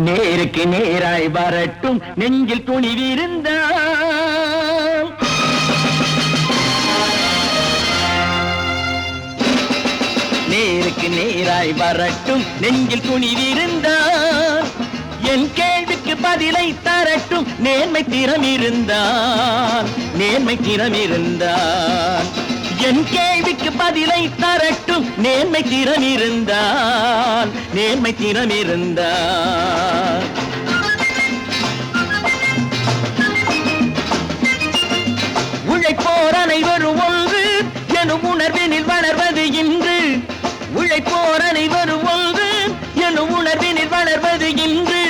நேருக்கு நேராய் வரட்டும் நெஞ்சில் துணிவிருந்தால். நேருக்கு நேராய் வரட்டும் நெஞ்சில் துணிவிருந்தால். என் கேள்விக்கு பதிலை தரட்டும் நேர்மை திறம் இருந்தால். நேர்மை திறம் இருந்தால் என் கேள்விக்கு பதிலை தரட்டும் நேர்மை திறம் இருந்தால். நேர்மை திறம் இருந்தால் உழைப்போர் அனைவரும் ஒன்று எனும் உணர்வினில் வளர்வது இன்று. உழைப்போர் அனைவரும் ஒன்று எனும் உணர்வினில் வளர்வது இன்று.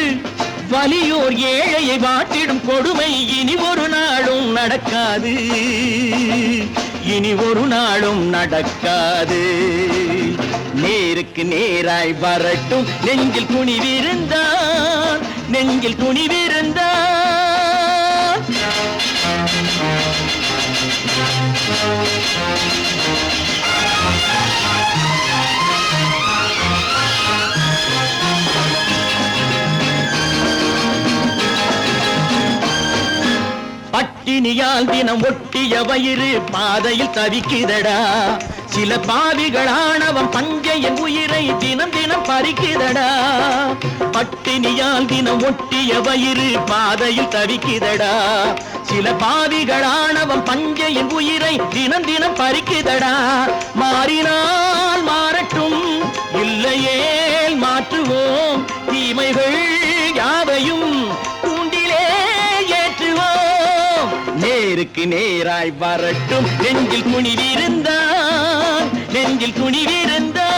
வலியோர் ஏழையை வாட்டிடும் கொடுமை இனி ஒரு நாளும் நடக்காது. இனி ஒரு நாளும் நடக்காது. நேருக்கு நேராய் வரட்டும் நெஞ்சில் துணிவிருந்தால். நெஞ்சில் துணிவிருந்தால் பட்டினியால் தினம் ஒட்டிய வயிறு பாதையில் தவிக்குதடா. சில பாவிகள் ஆணவம் பஞ்சையின் உயிரை தினம் தினம் பறிக்குதடா. பட்டினியால் தினம் ஒட்டிய வயிறு பாதையில் தவிக்குதடா. சில பாவிகள் ஆணவம் பஞ்சையின் உயிரை தினம் தினம் பறிக்குதடா. மாறினால் மாறட்டும் இல்லையேல் மாற்றுவோம். தீமைகள் யாவையும் தூண்டிலே ஏற்றுவோம். நேருக்கு நேராய் வரட்டும் நெஞ்சில் துணிவிருந்தால். நெஞ்சில் துணிவிருந்தால்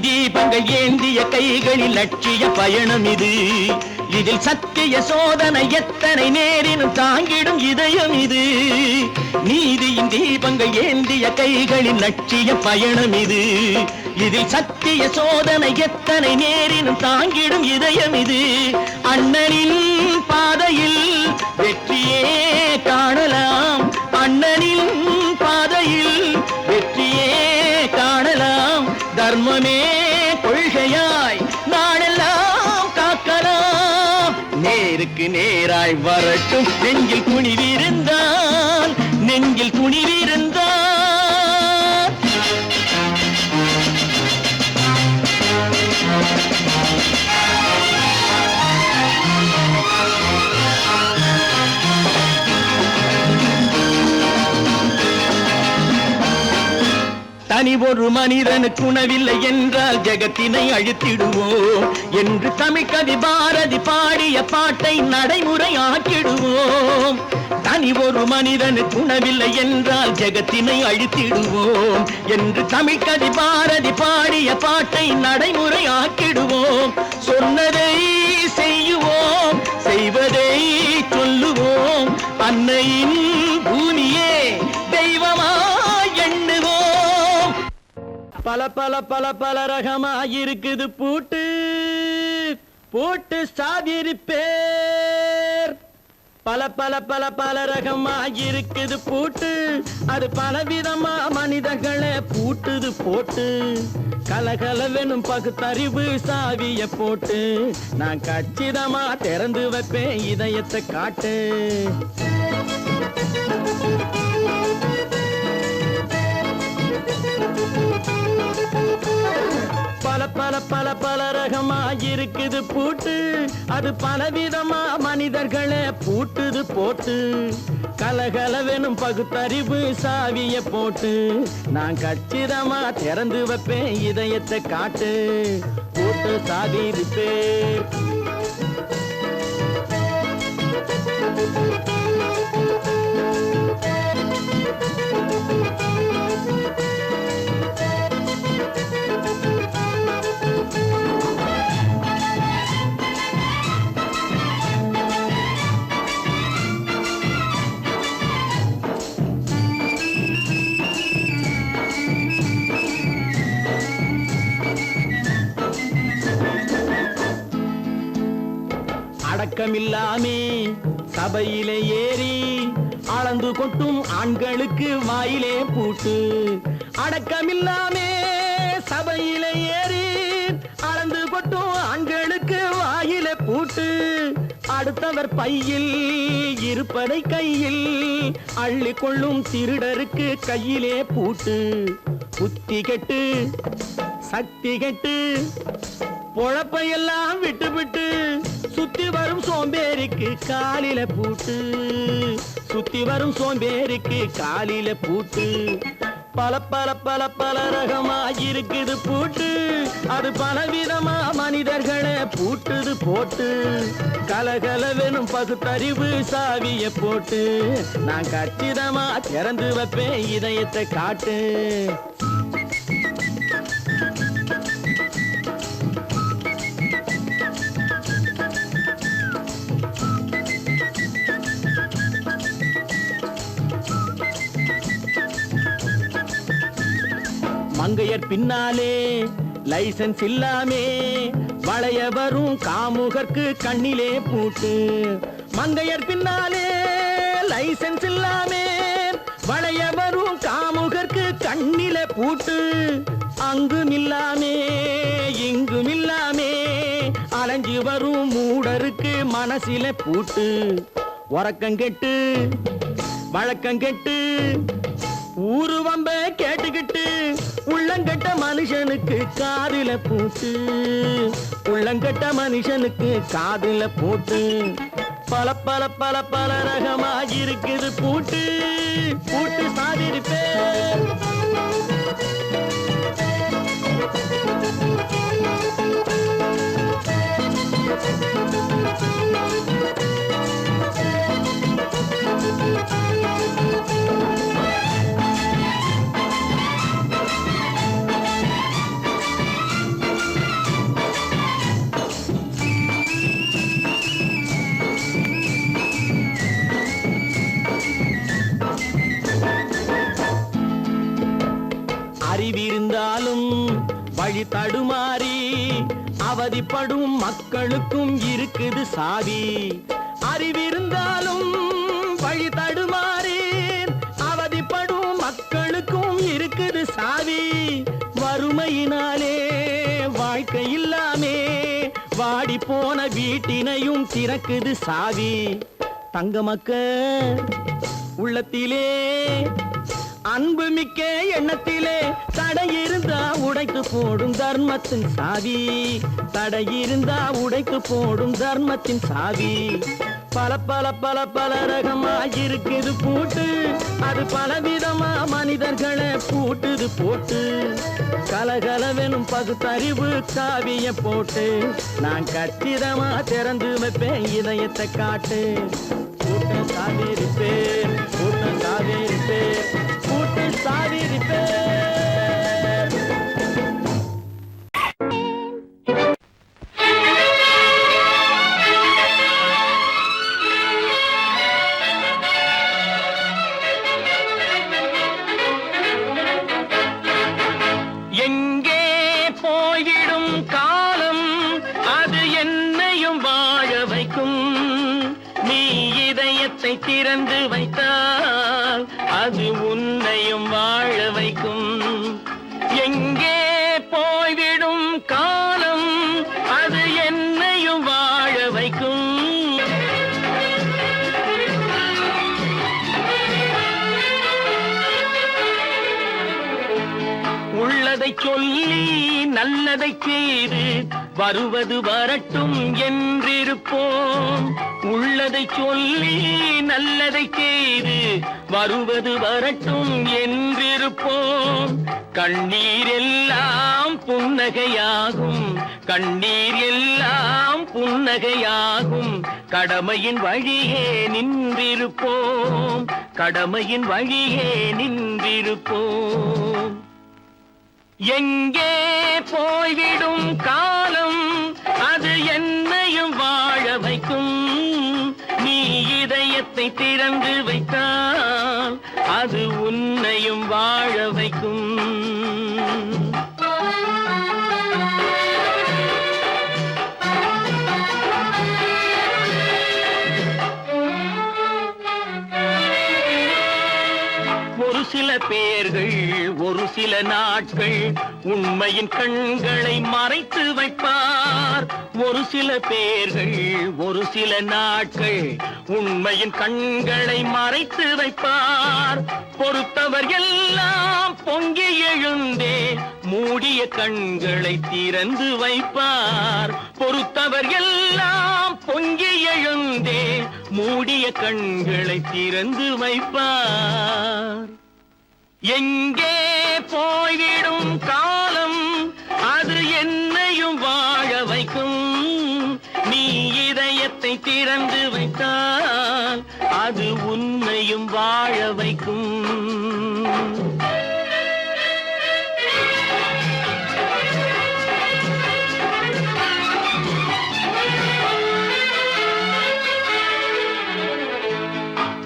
தீபங்கள் ஏந்திய கைகளில் லட்சிய பயணம் இது. இதில் சத்திய சோதனை எத்தனை நேரினும் தாங்கிடும் இதயம் இது. நீதியின் தீபங்கள் ஏந்திய கைகளில் லட்சிய பயணம் இது. இதில் சத்திய சோதனை எத்தனை நேரினும் தாங்கிடும் இதயம் இது. அண்ணனின் பாதையில் வெற்றியே காணலாம். அண்ணனின் பாதையில் வெற்றியே காணலாம். தர்மமே கொள்கையாய் நாடெல்லாம் காக்கலாம். நேருக்கு நேராய் வரட்டும் நெஞ்சில் துணிவிருந்தால். நெஞ்சில் துணிவிருந்தால் தனி ஒரு மனிதனுக்கு உணவில்லை என்றால் ஜெகத்தினை அழித்திடுவோம் என்று தமிழ் கவி பாரதி பாடிய பாட்டை நடைமுறை ஆக்கிடுவோம். தனி ஒரு மனிதனுக்கு உணவில்லை என்றால் ஜெகத்தினை அழித்திடுவோம் என்று தமிழ் கவி பாரதி பாடிய பாட்டை நடைமுறை ஆக்கிடுவோம். சொன்னதை செய்யுவோம், செய்வதை சொல்லுவோம். அன்னையின் பூமியே தெய்வமா எண்ணுவோம். பல பல பல பல ரகமாயிருக்குது பூட்டு பூட்டு சாதிரு பேர். பல பல பல பல ரகமா இருக்குது பூட்டு, அது பலவிதமா மனிதர்களை பூட்டுது போட்டு. கலகலவெனும் பகுத்தறிவு சாவிய போட்டு, நான் கச்சிதமா திறந்து வைப்பேன் இதயத்தை காட்டு. பல பல பல பல ரகமா இருக்குது பூட்டு, அது பலவிதமா மனிதர்களை பூட்டுது போட்டு. கலகலவெனும் பகுத்தறிவு சாவிய போட்டு, நான் கச்சிதமா திறந்து வைப்பேன் இதயத்தை காட்டு. போட்டு சாவி இருப்பேன். அடக்கமில்லாமே சபையிலே ஏறி அளந்து கொட்டும் ஆண்களுக்கு வாயிலே பூட்டு. அடக்கமில்லாமே சபையிலே ஏறி அளந்து கொட்டும் ஆண்களுக்கு வாயிலே பூட்டு. அடுத்தவர் பையில் இருப்பதை கையில் அள்ளி கொள்ளும் திருடருக்கு கையிலே பூட்டு. புத்தி கெட்டு சக்தி கெட்டு பொழப்பையெல்லாம் விட்டு விட்டு சுத்தி வரும் சோம்பேறிக்கு காலில பூட்டு. சுத்தி வரும் சோம்பேறிக்கு காலில பூட்டு. பல பல பல பல ரகமா இருக்குது பூட்டு, அது பலவிதமா மனிதர்களை பூட்டுது போட்டு. கலகலவெனும் பகுத்தறிவு சாவிய போட்டு, நான் கச்சிதமா திறந்து வைப்பேன் இதயத்தை காட்டு. மங்கையர் பின்னாலே லைசன்ஸ் இல்லாமே வளைய வரும் காமுகர்க்கு கண்ணிலே பூட்டு. மங்கையர் பின்னாலே லைசன்ஸ் இல்லாமே வளைய வரும் காமுகர்க்கு கண்ணிலே பூட்டு. அங்கும் இல்லாமே இங்கும் இல்லாமே அலைஞ்சு வரும் மூடருக்கு மனசிலே பூட்டு. உறக்கங்கெட்டு வழக்கங்கெட்டு ஊரு வம்ப கேட்டுக்கிட்டு உள்ளங்கட்ட மனுஷனுக்கு காதில பூட்டு. உள்ளங்கட்ட மனுஷனுக்கு காதில பூட்டு. பல பல பல பல ரகமா இருக்குது பூட்டு. பூட்டு சாதிருப்பேன். அறிவிருந்தாலும் வழி தடுமாறி அவதிப்படும் மக்களுக்கும் இருக்குது சாவி. அறிவிருந்தாலும் வழி தடுமாறி அவதிப்படும் மக்களுக்கும் இருக்குது சாவி. வறுமையினாலே வாழ்க்கை இல்லாமே வாடி போன வீட்டினையும் திறக்குது சாவி. தங்க மக்க உள்ளத்திலே அன்பு மிக்க எண்ணத்திலே தடை இருந்தா உடைத்து போடும் தர்மத்தின் சாவி. தடை இருந்தா உடைத்து போடும் தர்மத்தின் சாவி. பல பல பல பல ரகமா இருக்குது பூட்டு, அது பலவிதமா மனிதர்களை பூட்டுது போட்டு. கலகலவெனும் பகுத்தறிவு சாவிய போட்டு, நான் கச்சிதமா திறந்து வைப்பேன் இதயத்தை காட்டு. பூட்டு சாவி இருப்பேன், பூட்டு சாவி இருப்பேன், பூட்டு சாவி இருப்பேன். எங்கே போயிடும் காலம் அது என்னையும் வாழ வைக்கும். நீ இதய திறந்து வைத்தால் அது உன்னையும் வாழ வைக்கும். எங்கே போய்விடும் காலம் அது என்னையும் வாழ வைக்கும். உள்ளதை சொல்லி நல்லதை செய்து வருவது வரட்டும் என்றிருப்போம். உள்ளதை சொல்லி நல்லதை செய்து வருவது வரட்டும் என்றிருப்போம். கண்ணீர் எல்லாம் புன்னகையாகும், கண்ணீர் எல்லாம் புன்னகையாகும். கடமையின் வழியே நின்றிருப்போம், கடமையின் வழியே நின்றிருப்போம். எங்கே போய்விடும் காலம் அது என்னையும் வாழ வைக்கும். நீ இதயத்தை திறந்து வைத்தால் அது உன்னையும் வாழ வைக்கும். ஒரு சில பேர்கள் ஒரு சில நாட்கள் உண்மையின் கண்களை மறைத்து வைப்பார். ஒரு சில பேர்கள் ஒரு சில நாட்கள் உண்மையின் கண்களை மறைத்து வைப்பார். பொறுத்தவர் எல்லாம் பொங்கி எழுந்தே மூடிய கண்களை திறந்து வைப்பார். பொறுத்தவர் எல்லாம் பொங்கி எழுந்தே மூடிய கண்களை திறந்து வைப்பார். எங்கே போய்விடும் காலம் அது என்னையும் வாழ வைக்கும். நீ இதயத்தை திறந்து வைத்தால் அது உன்னையும் வாழ வைக்கும்.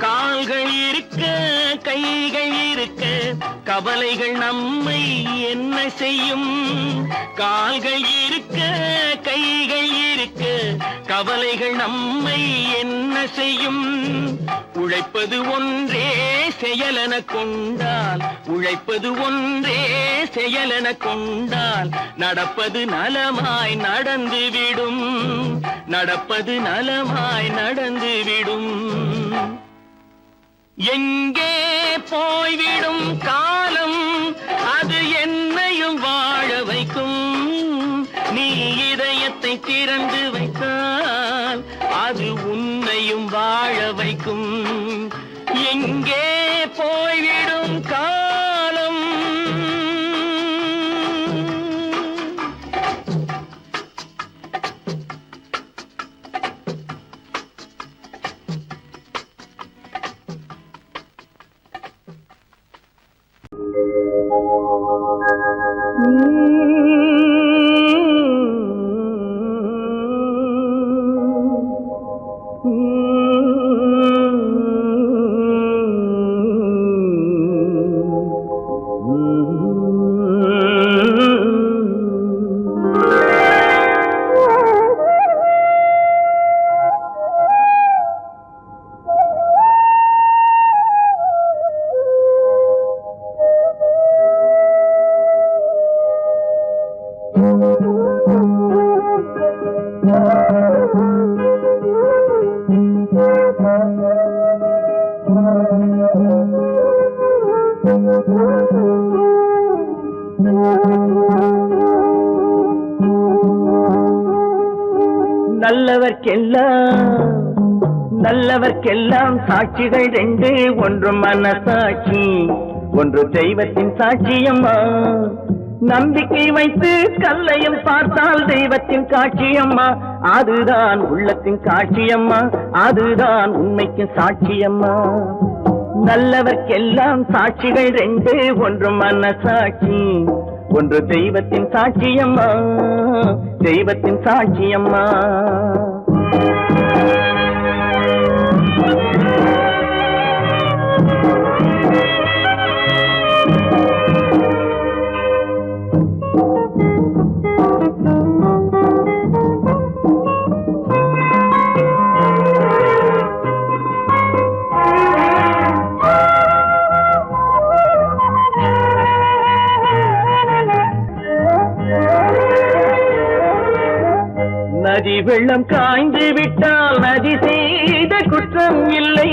கால்கள் இருக்க கைகள் இருக்க கவலைகள் நம்மை என்ன செய்யும். கால்கள் இருக்க கைகள் இருக்க கவலைகள் நம்மை என்ன செய்யும். உழைப்பது ஒன்றே செயலென கொண்டால், உழைப்பது ஒன்றே செயலென கொண்டால் நடப்பது நலமாய் நடந்துவிடும், நடப்பது நலமாய் நடந்துவிடும். எங்கே போய்விடும் காலம் அது என்னையும் வாழ வைக்கும். நீ இதயத்தை திறந்து வைத்தால் அது உன்னையும் வாழ வைக்கும். எங்கே போய்விடும் காலம் நல்லவர்க்கெல்லாம் சாட்சிகள் ரெண்டு. ஒன்று மனசாட்சி, ஒன்று தெய்வத்தின் சாட்சியம்மா. நம்பிக்கை வைத்து கல்லையும் பார்த்தால் தெய்வத்தின் காட்சியம்மா. அதுதான் உள்ளத்தின் காட்சியம்மா, அதுதான் உண்மைக்கு சாட்சியம்மா. நல்லவர்க்கெல்லாம் சாட்சிகள் ரெண்டு. ஒன்று மனசாட்சி, ஒன்று தெய்வத்தின் சாட்சியம்மா, தெய்வத்தின் சாட்சியம்மா. நதி வெள்ளம் காய்ந்து விட்டால் நதி செய்த குற்றம் இல்லை,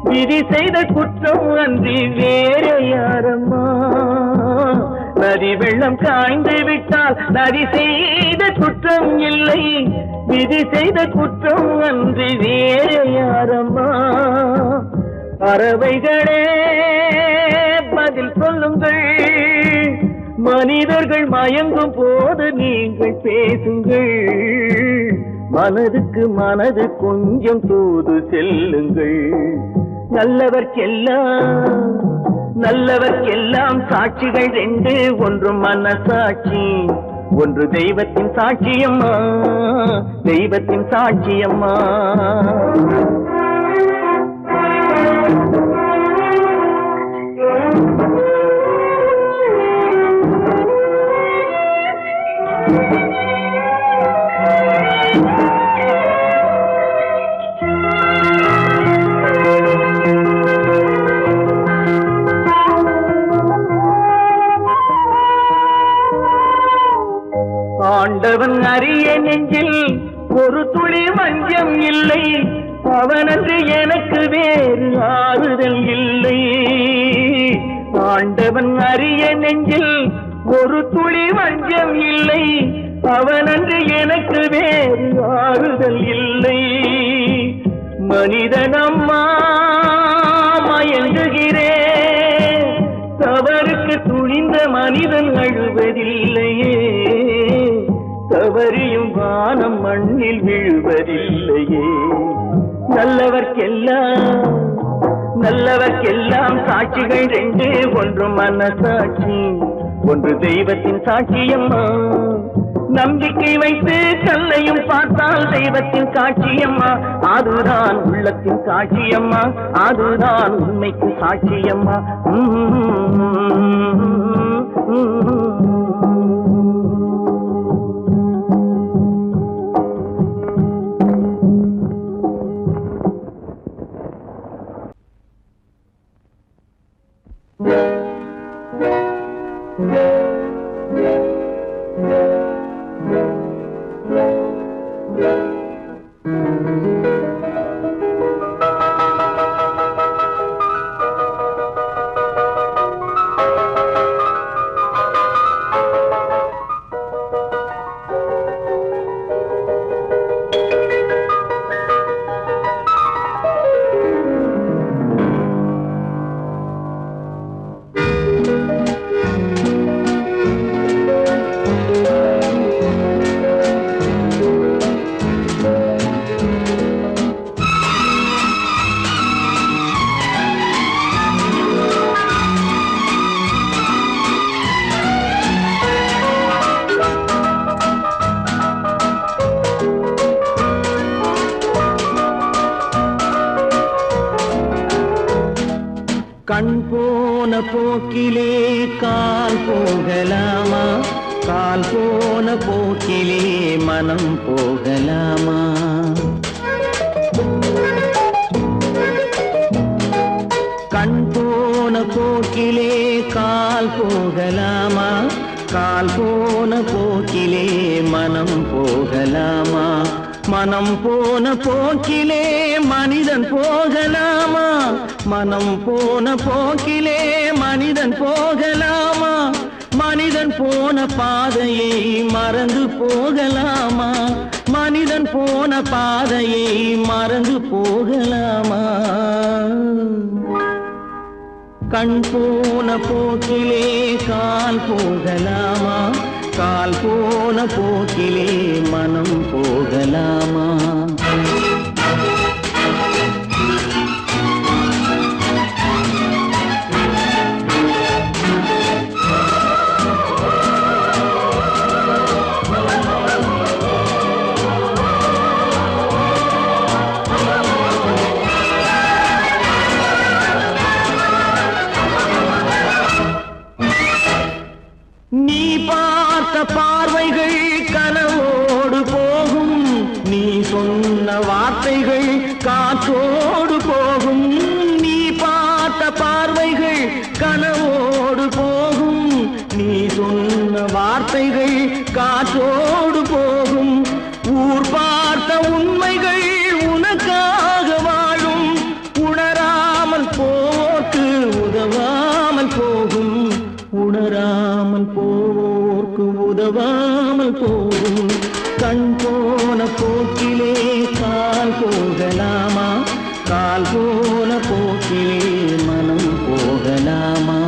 விதி செய்த குற்றம் அன்றி வேறு யாரம்மா. நதி வெள்ளம் காய்ந்து விட்டால் நதி செய்த குற்றம் இல்லை, விதி செய்த குற்றம் அன்றி வேறு யாரம்மா. பறவைகளே பதில் சொல்லுங்கள், மனிதர்கள் மயங்கும் போது நீங்கள் பேசுங்கள், மனதுக்கு மனது கொஞ்சம் தூது செல்லுங்கள். நல்லவர்க்கெல்லாம் சாட்சிகள் ரெண்டு, ஒன்று மனசாட்சி, ஒன்று தெய்வத்தின் சாட்சியம்மா, தெய்வத்தின் சாட்சியம்மா. ஆண்டவன் அறிய நெஞ்சில் ஒரு துளி வஞ்சம் இல்லை, அவனன்று எனக்கு வேறு ஆறுதல் இல்லை. ஆண்டவன் அறிய நெஞ்சில் ஒரு துளி வஞ்சம் இல்லை, அவனன்று எனக்கு வேறு ஆறுதல் இல்லை. மனிதனம்மா மயங்குகிறேன், தவறுக்கு துணிந்த மனிதன் அழுவதில்லையே, தவறியும் வானம் மண்ணில் விழுவதில்லையே. நல்லவர்க்கெல்லாம் சாட்சிகள் ரெண்டு, ஒன்று மனசாட்சி, ஒன்று தெய்வத்தின் சாட்சியம்மா. நம்பிக்கை வைத்து கல்லையும் பார்த்தால் தெய்வத்தின் சாட்சியம்மா, அதுதான் உள்ளத்தின் சாட்சியம்மா, அதுதான் உண்மைக்கு சாட்சியம்மா. கண் போன போக்கிலே கால் போகலாமா, கால் போன போக்கிலே மனம் போகலாமா. கண் போன போக்கிலே கால் போகலாமா, கால் போன போக்கிலே மனம் போகலாமா. மனம் போன போக்கிலே மனிதன் போகலாமா, மனம் போன போக்கிலே மனிதன் போகலாமா. மனிதன் போன பாதையை மறந்து போகலாமா, மனிதன் போன பாதையை மறந்து போகலாமா. கண் போன போக்கிலே கால் போகலாமா, கால் போன போக்கிலே மனம் போகலாமா. நீ பார்த்த பார்வைகள் கனவோடு போகும், நீ சொன்ன வார்த்தைகள் காற்றோடு போகும். நீ பார்த்த பார்வைகள் கனவோடு போகும், நீ சொன்ன வார்த்தைகள் காற்றோடு போகும். ஊர் உண்மைகள் உனக்காக வாழும் உணராமல் போக்கு உதவாமல் போகும் உணராமல் போக்கு உதவாமல் போகும் கண் போன போக்கிலே கால் போகலாமா கால் போன போக்கிலே மனம் போகலாமா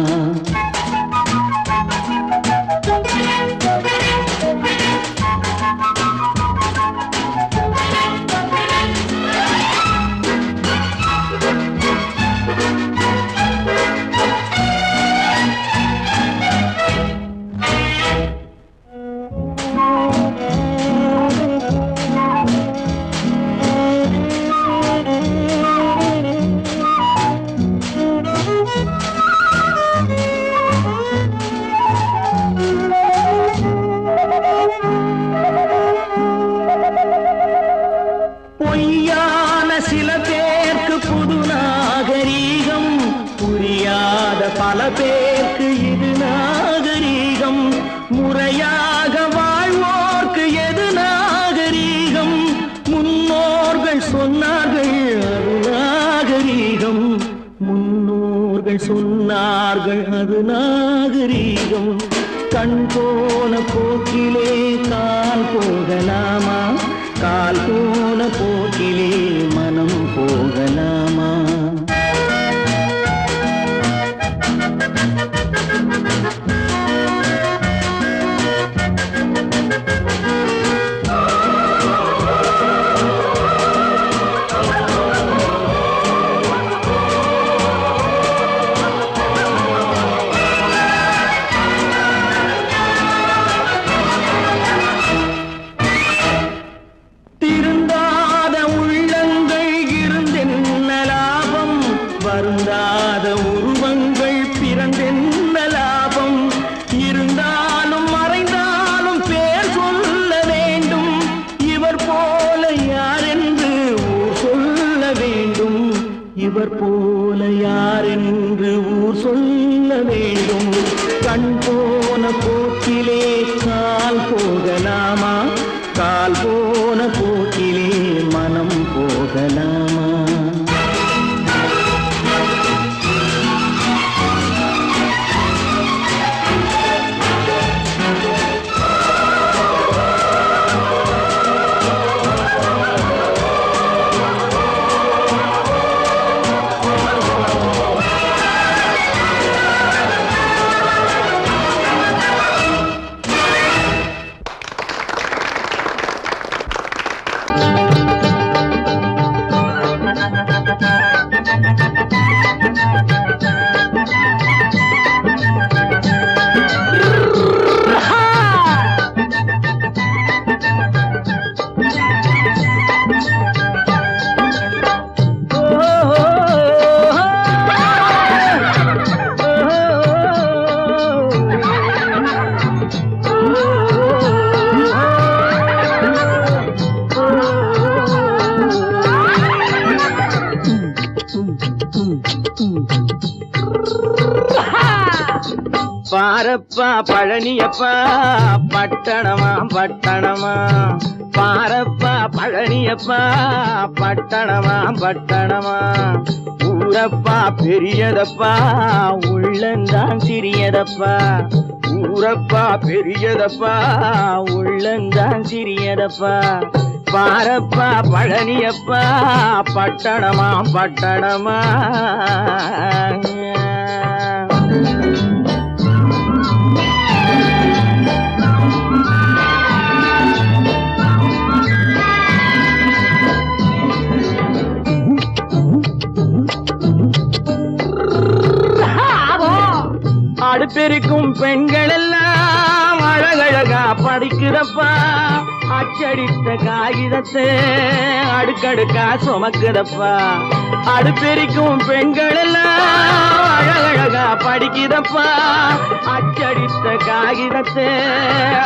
பொய்யான சில பேருக்கு புது நாகரீகம் புரியாத பல பேருக்கு இது நாகரீகம் முறையாக வாழ்வோர்க்கு எது நாகரீகம் முன்னோர்கள் சொன்னார்கள் அது நாகரீகம் முன்னோர்கள் சொன்னார்கள் அது நாகரீகம் கண் போன போக்கிலே கால் போகலாமா கால் போன போக்கிலே மனம் போகலாமா திருந்தாத உள்ளங்கள் இருந்தென்ன லாபம் வருந்தாத உருவங்கள் பிறந்தென்ன லாபம் இருந்தாலும் மறைந்தாலும் பேர் சொல்ல வேண்டும் இவர் போல யாரென்று ஊர் சொல்ல வேண்டும் இவர் போல யாரென்று ஊர் சொல்ல வேண்டும் கண் போன போக்கிலே கால் போகலாமா கால் போன போக்கிலே மனம் போகலாமா பாரப்பா பழனியப்பா பட்டணமா பட்டணமா பாரப்பா பழனியப்பா பட்டணமா பட்டணமா ஊரப்பா பெரியதப்பா உள்ளந்தான் சிறியதப்பா ஊரப்பா பெரியதப்பா உள்ளந்தான் சிறியதப்பா பாரப்பா பழனியப்பா பட்டணமா பட்டணமா அடுப்பெருக்கும் பெண்கள் எல்லாம் அழகழகா படிக்கிறப்பா அச்சடித்த காகிதத்தை அடுக்கடுக்கா சுமக்குதப்பா அடுப்பெருக்கும் பெண்கள் எல்லாம் அழகழகா படிக்கிறப்பா அச்சடித்த காகிதத்தை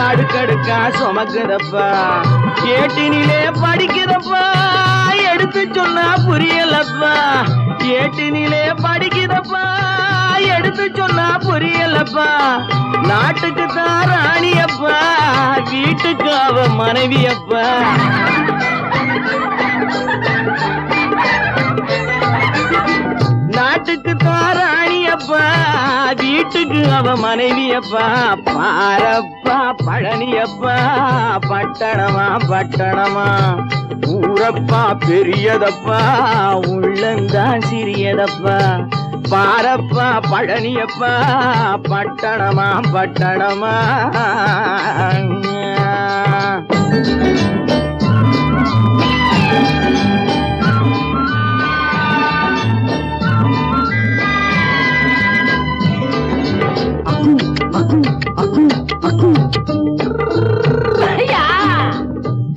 அடுக்கடுக்கா சுமக்குதப்பா ஏட்டினிலே படிக்கிறப்பா எடுத்து சொன்னா புரியலப்பா ஏட்டினிலே படிக்கிறப்பா எடுத்து சொன்னா புரியலப்பா நாட்டுக்கு தான் ராணியப்பா வீட்டுக்கு அவ மனைவியப்பா நாட்டுக்கு தாராணியப்பா வீட்டுக்கு அவ மனைவியப்பா பாரப்பா பழனியப்பா பட்டணமா பட்டணமா ஊரப்பா பெரியதப்பா உள்ளந்தான் சிறியதப்பா பாரப்பா பழனியப்பா பட்டணமா பட்டணமா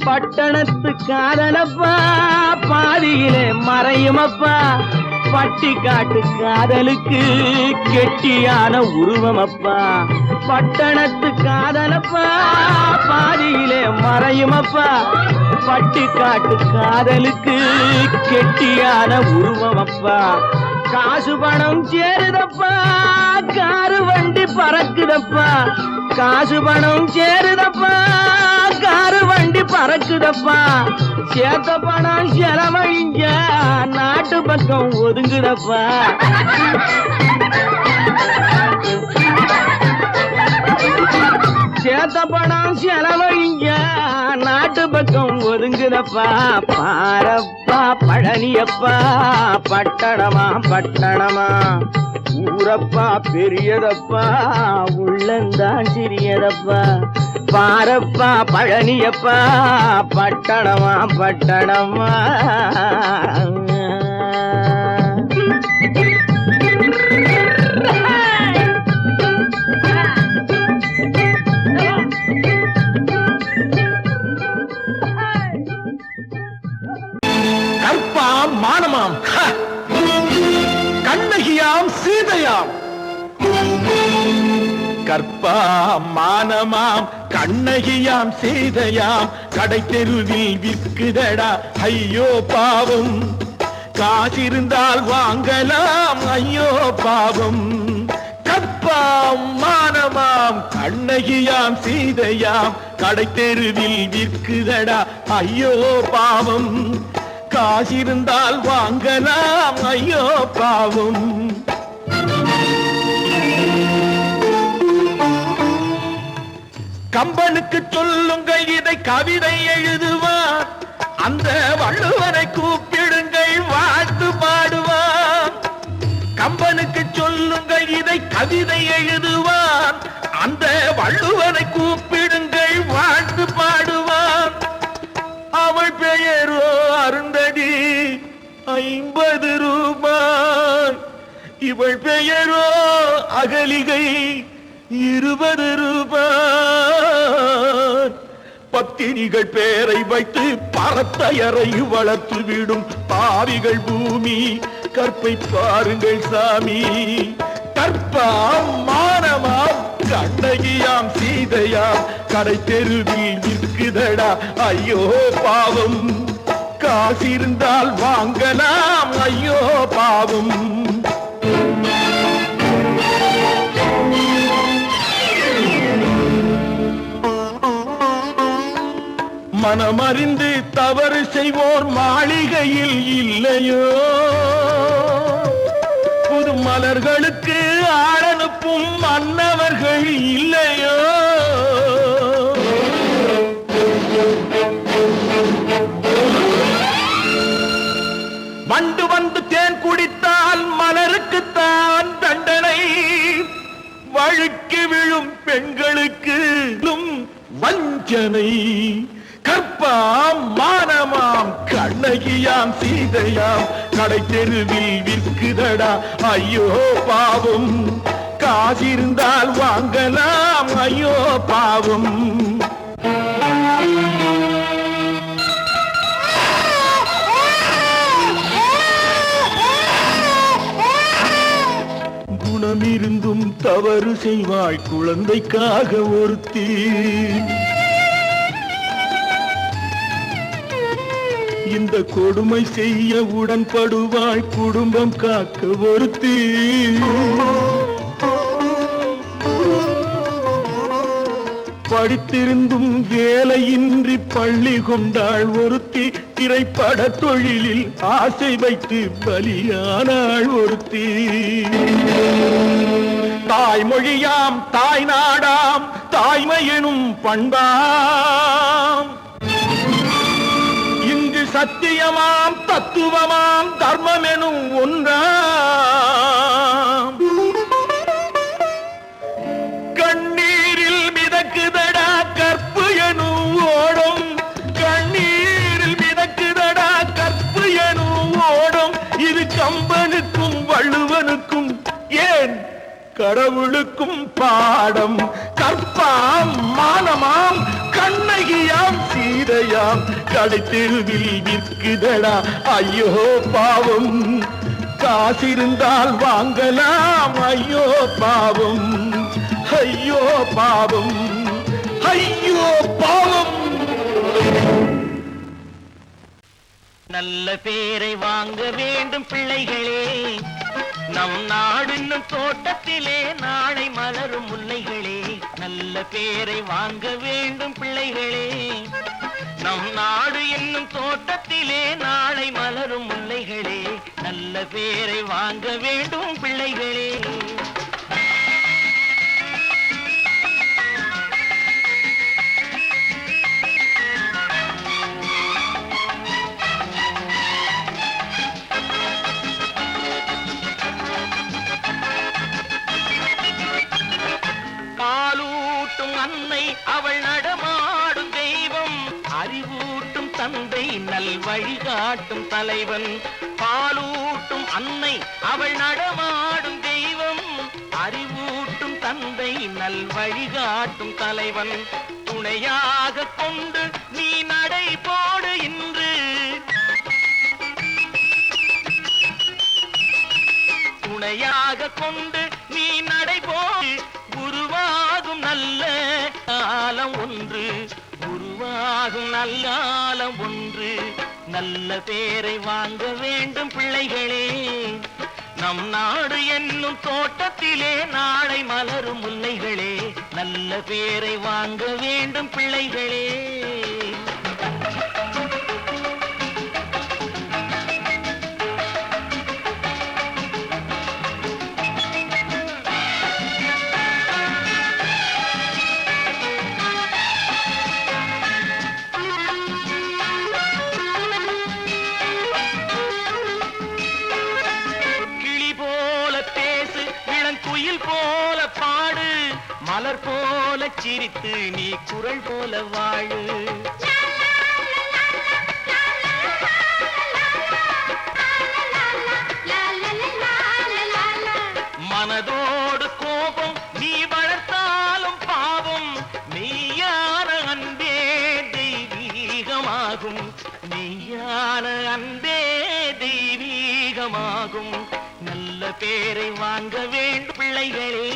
பட்டணத்து காதலப்பா பாதியிலே மறையுமப்பா பட்டி காட்டு காதலுக்கு கெட்டியான உருவமப்பா பட்டணத்து காதலப்பா பாதியிலே மறையுமப்பா பட்டி காட்டு காதலுக்கு கெட்டியான உருவமப்பா காசு பணம் சேருதப்பா காரு வண்டி பறக்குதப்பா காசு பணம் சேருதப்பா காரு வண்டி பறக்குதப்பா சேத்த பணம் செலவழிஞ்ச நாட்டு பக்கம் ஒதுங்குதப்பா சேத்த பணம் செலவழிஞ்ச நாட்டு பக்கம் ஒதுங்குதப்பா பாரப்பா பழனியப்பா பட்டணமா பட்டணமா ஊரப்பா பெரியதப்பா உள்ளந்தான் சிறியதப்பா பாரப்பா பழனியப்பா பட்டணமா பட்டணமா
கற்பாம் மானமாம் கண்ணகியாம் சீதையாம் கற்பாம் மானமாம் கண்ணகியாம் சீதையாம் கடை தெருவில் விற்குதடா ஐயோ பாவம் காசிருந்தால் வாங்கலாம் ஐயோ பாவம் கற்பாம் மானமாம் கண்ணகியாம் சீதையாம் கடை தெருவில் விற்குதடா ஐயோ பாவம் காசிருந்தால் வாங்கலாம் ஐயோ பாவம் கம்பனுக்கு சொல்லுங்கள் இதை கவிதை எழுதுவான் அந்த வள்ளுவனை கூப்பிடுங்கள் வாழ்த்து பாடுவான் கம்பனுக்கு சொல்லுங்கள் இதை கவிதை எழுதுவான் அந்த வள்ளுவனை கூப்பிடுங்கள் வாழ்த்து பாடுவான் அவள் பெயரோ அருந்ததி 50 ரூபாய் இவள் பெயரோ அகலிகை 20 ரூபாய் பத்தினிகள் பேரை வைத்து பரத்தையரை வளர்த்து விடும் பாவிகள் பூமி கற்பை பாருங்கள் சாமி கற்பாம் மானமாம் கண்ணகியாம் சீதையாம் கடை தெருவில் நிற்குதடா ஐயோ பாவம் காசிருந்தால் வாங்கலாம் ஐயோ பாவம் மனமறிந்து தவறு செய்வோர் மாளிகையில் இல்லையோ புது மலர்களுக்கு ஆளனுப்பும் மன்னவர்கள் இல்லையோ வண்டு வந்து தேன் குடித்தால் மலருக்குத்தான் தண்டனை வழுக்கி விழும் பெண்களுக்கு வஞ்சனை கற்பாம் மானமாம் கண்ணகியாம் சீதையாம் கடை தெருவில் விற்குதடா ஐயோ பாவம் காசிருந்தால் வாங்கலாம் ஐயோ பாவம் குணமிருந்தும் தவறு செய்வாய் குழந்தைக்காக ஒருத்தி இந்த கொடுமை செய்ய உடன்படுவாய் குடும்பம் காக்க ஒருத்தி படித்திருந்தும் வேலையின்றி பள்ளி கொண்டாள் ஒருத்தி திரைப்பட தொழிலில் ஆசை வைத்து பலியானாள் ஒருத்தி. தாய்மொழியாம் தாய் நாடாம் தாய்மையெனும் பண்பாம், இங்கு சத்தியமாம் தத்துவமாம் தர்மமெனும் ஒன்றாம். கண்ணீரில் மிதக்குதடா கற்பு எனும் ஓடும், கண்ணீரில் மிதக்குதடா கற்பு எனும் ஓடும். இது கம்பனுக்கும் வள்ளுவனுக்கும் ஏன் கடவுளுக்கும் பாடம். கற்பாம் மானமாம் கண்ணகியாம் சீதையாம் கடைத்தெருவில் விற்குதடா ஐயோ பாவம். காசிருந்தால் வாங்கலாம் ஐயோ பாவம், ஐயோ பாவம், ஐயோ பாவம்.
நல்ல பேரை வாங்க வேண்டும் பிள்ளைகளே, நம் நாடு என்னும் தோட்டத்திலே நாளை மலரும் முல்லைகளே. நல்ல பேரை வாங்க வேண்டும் பிள்ளைகளே, நம் நாடு என்னும் தோட்டத்திலே நாளை மலரும் முல்லைகளே. நல்ல பேரை வாங்க வேண்டும் பிள்ளைகளே. பாலூட்டும் அன்னை அவள் நடமாடும் தெய்வம், அறிவூட்டும் தந்தை நல் வழிகாட்டும் தலைவன். பாலூட்டும் அன்னை அவள் நடமாடும் தெய்வம், அறிவூட்டும் தந்தை நல் வழிகாட்டும் தலைவன். துணையாக கொண்டு நீ நடை போடு இன்று, துணையாக கொண்டு நீ நடை போடு. உருவாகும் நல்ல காலம் ஒன்று, உருவாகும் நல்ல காலம் ஒன்று. நல்ல பேரை வாங்க வேண்டும் பிள்ளைகளே, நம் நாடு என்னும் தோட்டத்திலே நாளை மலரும் முல்லைகளே. நல்ல பேரை வாங்க வேண்டும் பிள்ளைகளே. குயில் போல பாடு, மலர் போல சிரித்து நீ குரல் போல வாழு. மனதோடு கோபம் நீ வளர்த்தாலும் பாவம், மெய்யான அன்பே தெய்வீகமாகும், மெய்யான அன்பே தெய்வீகமாகும். நல்ல பேரை வாங்க வேண்டும் பிள்ளைகளே.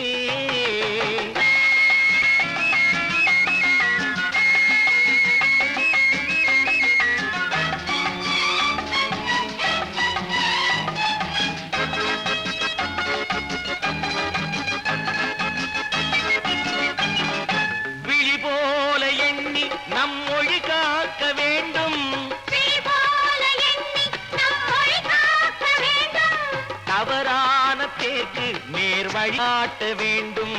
விழி போல எண்ணி நம் மொழி காக்க வேண்டும், தவறான பேருக்கு நேர் வழி காட்ட வேண்டும்,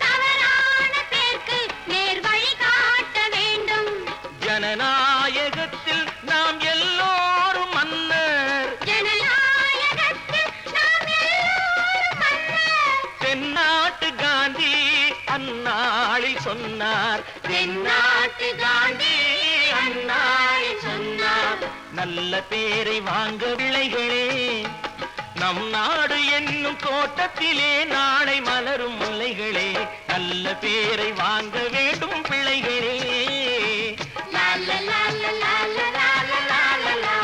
தவறான பேருக்கு நேர் வழி காட்ட வேண்டும்.
ஜனநாயகத்தில் நாம் எல்லோரும் மன்னர்,
ஜனநாயகத்தில் நாம் எல்லோரும் மன்னர்.
தென்னாட்டு காந்தி அந்நாளில் சொன்னார்,
தென்னாட்டு காந்தி
அந்நாளில் சொன்னார். நல்ல பேரை வாங்க பிள்ளைகளே, நம் நாடு என்னும் தோட்டத்திலே நாளை மலரும் முல்லைகளே. நல்ல பேரை வாங்க வேண்டும் பிள்ளைகளே.
லா லா லா லா லா லா லா லா லா லா லா.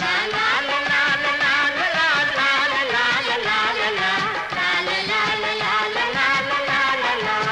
லா லா லா லா லா லா லா லா லா லா லா லா லா லா. லா லா லா லா லா லா லா லா லா லா லா.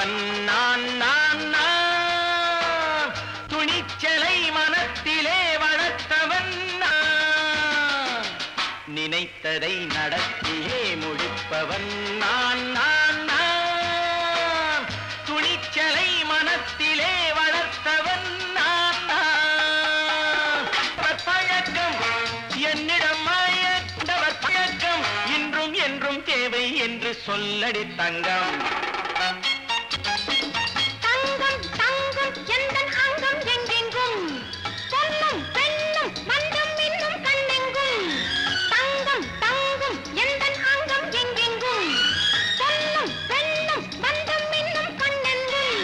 முடிப்பவன் நான் நான் நான் துணிச்சலை மனத்திலே வளர்த்தவன் நான் நினைத்ததை நடத்தியே முடிப்பவன் நான் நான் நான் துணிச்சலை மனத்திலே வளர்த்தவன் நான் நான் பழக்கம் என்னிடம் மாயவர் பழக்கம் இன்றும் என்றும் தேவை என்று சொல்லடி தங்கம்
தங்கம் தங்கம் எந்தன் அங்கம் எங்கெங்கும் பொன்னும் பெண்ணும் மண்ணும் இன்னும் கண்ணெங்கும் தங்கம் தங்கம் எந்தன் அங்கம் எங்கெங்கும் பொன்னும் பெண்ணும் மண்ணும் இன்னும் கண்ணெங்கும்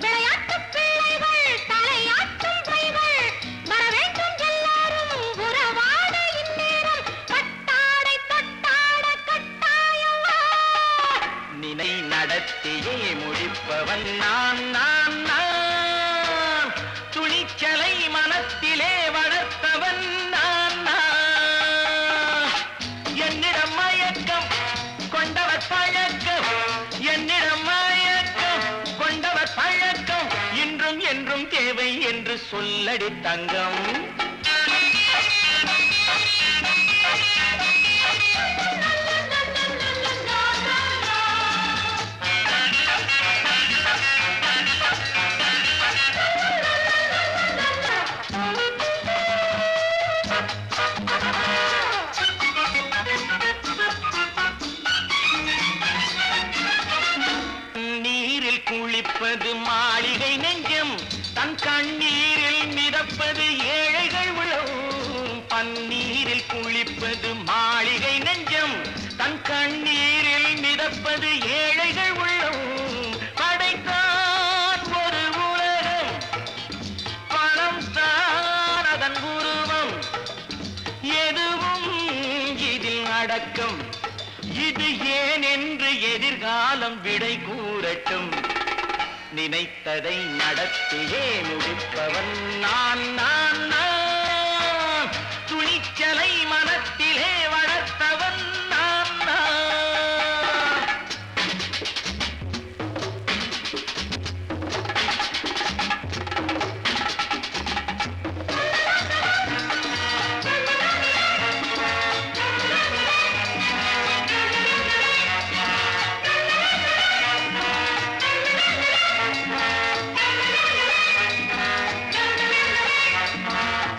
விளையாட்டு பிள்ளைகள் தலையாட்டும் பைகள் வர வேண்டும் எல்லாரும் உறவாட இந்நேரம் கட்டாடை தொட்டாட கட்டாயவா
நினை நடத்தியே முடிப்பவன் நான் நான் நான் துணிச்சலை மனத்திலே வளர்த்தவன் நான் நான் என்னிடம் மயக்கம் கொண்டவர் பழக்கம் என்னிடம் மயக்கம் கொண்டவர் பழக்கம் இன்றும் என்றும் தேவை என்று சொல்லடி தங்கம் நீரில் குளிப்பது மாளிகை நெஞ்சம் தன் கண்ணீரில் மிதப்பது ஏழைகள் உளவும் பன்னீரில் குளிப்பது மாளிகை நெஞ்சம் தன் கண்ணீரில் மிதப்பது ஏழைகள் உள்ளவும் படைத்தான் ஒரு உலகம் பணம் தான் அதன் உருவம் எதுவும் இதில் அடக்கம் இது ஏன் என்று எதிர்காலம் விடை கூறட்டும் நினைத்ததை நடத்தியே முடிப்பவன் நான் நான் நான் துணிச்சலை மனத்திலே வளர்த்தவன் நான் நான்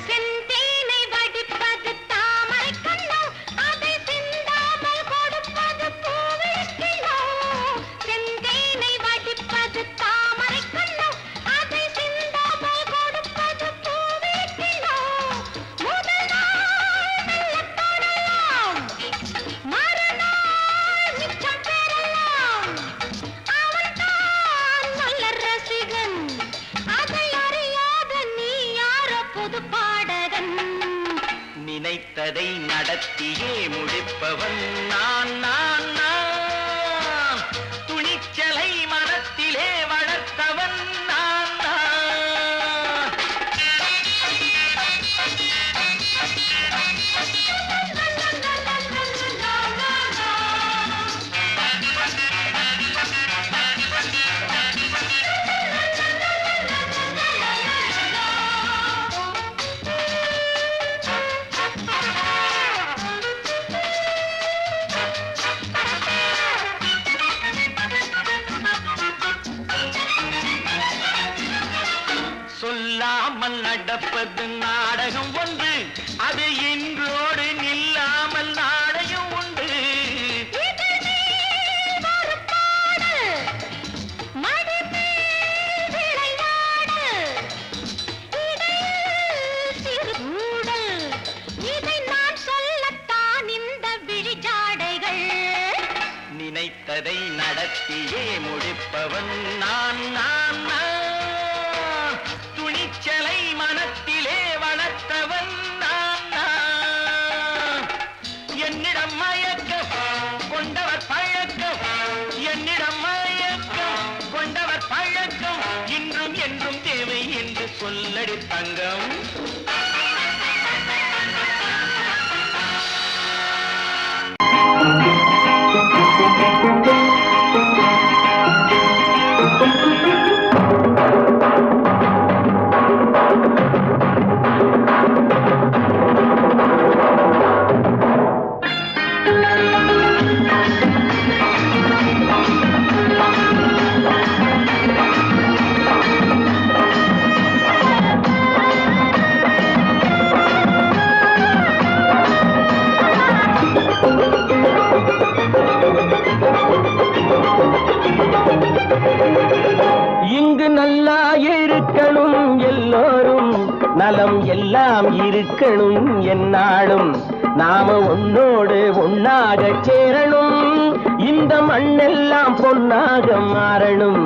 செந்தேனை வடிப்பது தாமரை கண்ணோ அதை சிந்தாமல் கொடுப்பது பூவிழிக்கிழோ செந்தேனை வடிப்பது தாமரை கண்ணோ அதை சிந்தாமல் கொடுப்பது பூவிழிக்கிழோ முதல் நாள் மெல்ல தொடலாம் மறுநாள் மிச்சம் பெறலாம் அவன்தான் நல்ல ரசிகன் அதை அறியாத நீ யார புது பாடகன்
நினைத்ததை நடத்தியே முடிப்பவன் நான் நான் நான் துணிச்சலை மனத்திலே வளர்த்தவன் நான் நான் சொல்லாமல் நடப்பது நாடகம் ஒன்று அது இன்றோடு நில்லாமல் நாடகம் உண்டு
இது நீ ஒரு பாடு மடிமேல் விளையாடு இடையில் சிறு ஊடல் இதை நான் சொல்லத்தான் இந்த விழிஜாடைகள்
நினைத்ததை நடத்தியே முடிப்பவன் நான் நான் நான் துணிச்சலை மனத்திலே வளர்த்தவன் நான் நான் என்னிடம் மயக்கம் கொண்டவர் பழக்கம் என்னிடம் மயக்கம் கொண்டவர் பழக்கம் இன்றும் என்றும் தேவை என்று சொல்லடி தங்கம் நலம் எல்லாம் இருக்கணும் என்னாலும் நாம உன்னோடு ஒன்னாக சேரணும் இந்த மண்ணெல்லாம் பொன்னாக மாறணும்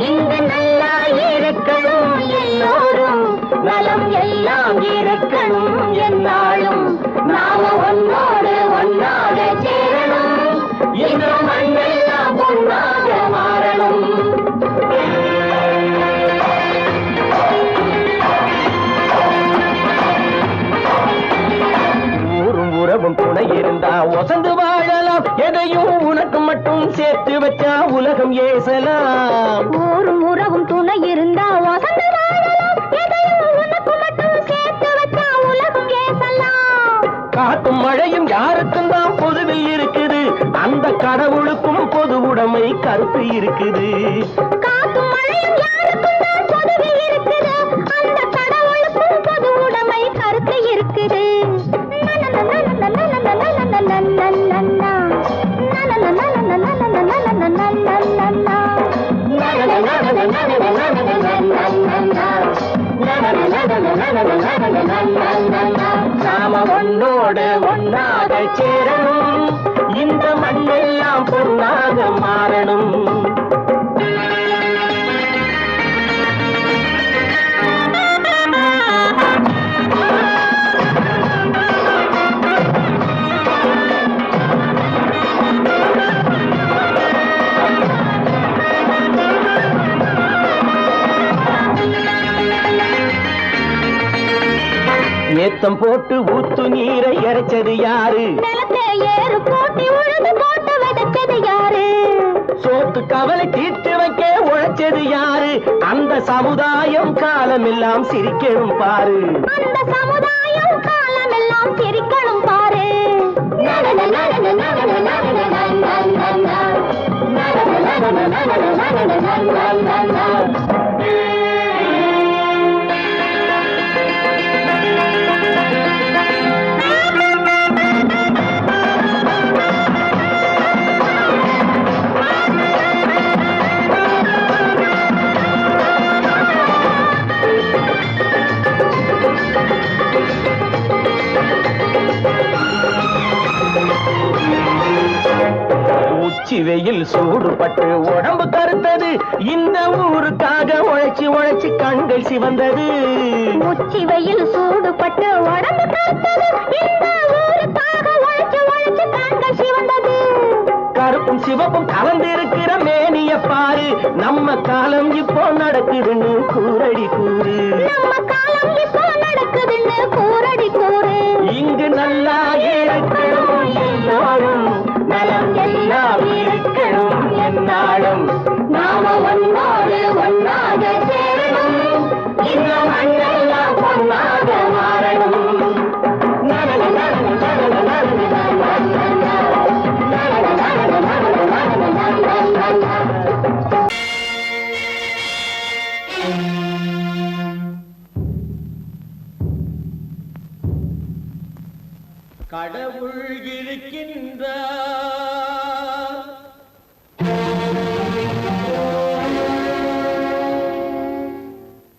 இங்கு நல்லா இருக்கணும் எல்லோரும் நலம் எல்லாம் இருக்கணும் என்னாலும் நாம உன்னோடு ஒன்னாக சேரணும் இந்த மண்ணெல்லாம் பொன்னாக மாறணும் உறவும் துணை இருந்தா ஒசந்து வாழலாம் எதையும் உனக்கு மட்டும் சேர்த்து வச்சா உலகம் ஏசலாம்
ஊரும் உறவும் துணை இருந்தா ஒசந்து வாழலாம் எதையும் உனக்கு மட்டும் சேர்த்து வச்சா உலகம் ஏசலாம்
காட்டும் மழையும் யாருக்கும் தான் பொதுவில் இருக்குது அந்த கடவுளுக்கும் பொது உடைமை கருத்து இருக்குது
காட்டும் மழையும் யாருக்கும் தான் பொதுவில் இருக்குது அந்த கடவுளுக்கும் பொது உடைமை கருத்து இருக்குது
நாம ஒன்னோடு ஒன்னாக சேரணும் இந்த மண்ணெல்லாம் பொன்னாக மாறணும் ஏத்தம் போட்டு ஊத்து நீரை இறைச்சது யாரு
நிலத்தை ஏறு போட்டி உழுது போட்டு விதைச்சது யாரு
சோத்து கவலை தீர்த்து வைக்க உழைச்சது யாரு அந்த சமுதாயம் காலமெல்லாம் சிரிக்கணும் பாரு
அந்த சமுதாயம் காலமெல்லாம் சிரிக்கணும் பாரு
உச்சி வெயில் சூடுபட்டு உடம்பு கருத்தது இந்த ஊருக்காக உழைச்சி உழைச்சி கண்கள் சிவந்தது
உச்சி வெயில் சூடுபட்டு உடம்பு கருத்தது இந்த ஊருக்காக உழைச்சு உழைச்சு கண்கள் சிவந்தது
கருப்பும் சிவப்பும் கலந்திருக்கிற மேனிய பாரு நம்ம காலம் இப்போ நடக்குதுன்னு கூரடி கூறு
நம்ம காலம் இப்போ நடக்குதுன்னு கூரடி கூறு
இங்கு நல்லா இருக்கணும் எல்லோரும் நலம் எல்லாம் இருக்கணும் என்னாலும்
நாம ஒன்னோடு ஒன்னாக சேரணும் இந்த மண்ணெல்லாம் பொன்னாக மாறணும்
கடவுள் இருக்கின்றார்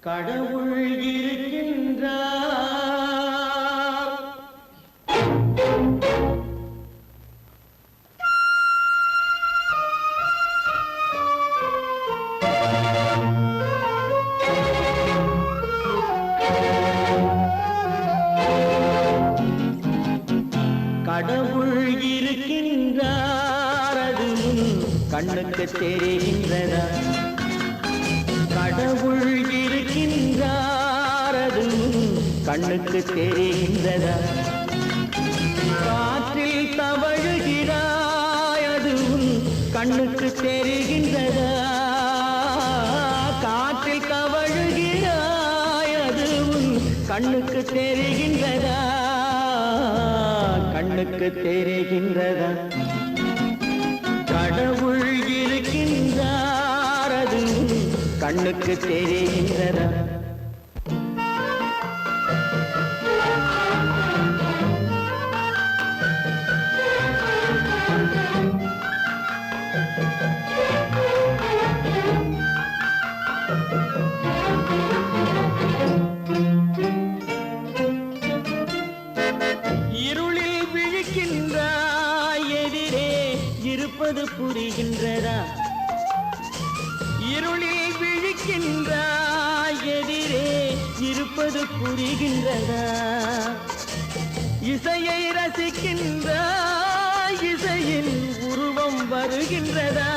கடவுள் இருக்கின்றார் கடவுள் இருக்கின்றார் அது கண்ணுக்கு தெரிகின்றதா கடவுள் இருக்கின்றார் அது கண்ணுக்கு தெரிகின்றதா காற்றில் தவழுகிறாய் அது கண்ணுக்கு தெரிகின்றதா காற்றில் தவழுகிறாய் அது கண்ணுக்கு தெரிகின்றதா கண்ணுக்கு தெரிகின்றதா கடவுள் இருக்கின்றார் அது கண்ணுக்கு தெரிகின்றதா இருளில் விழிக்கின்றாய் எதிரே இருப்பது புரிகின்றதா இசையை ரசிக்கின்றாய் இசையின் உருவம் வருகின்றதா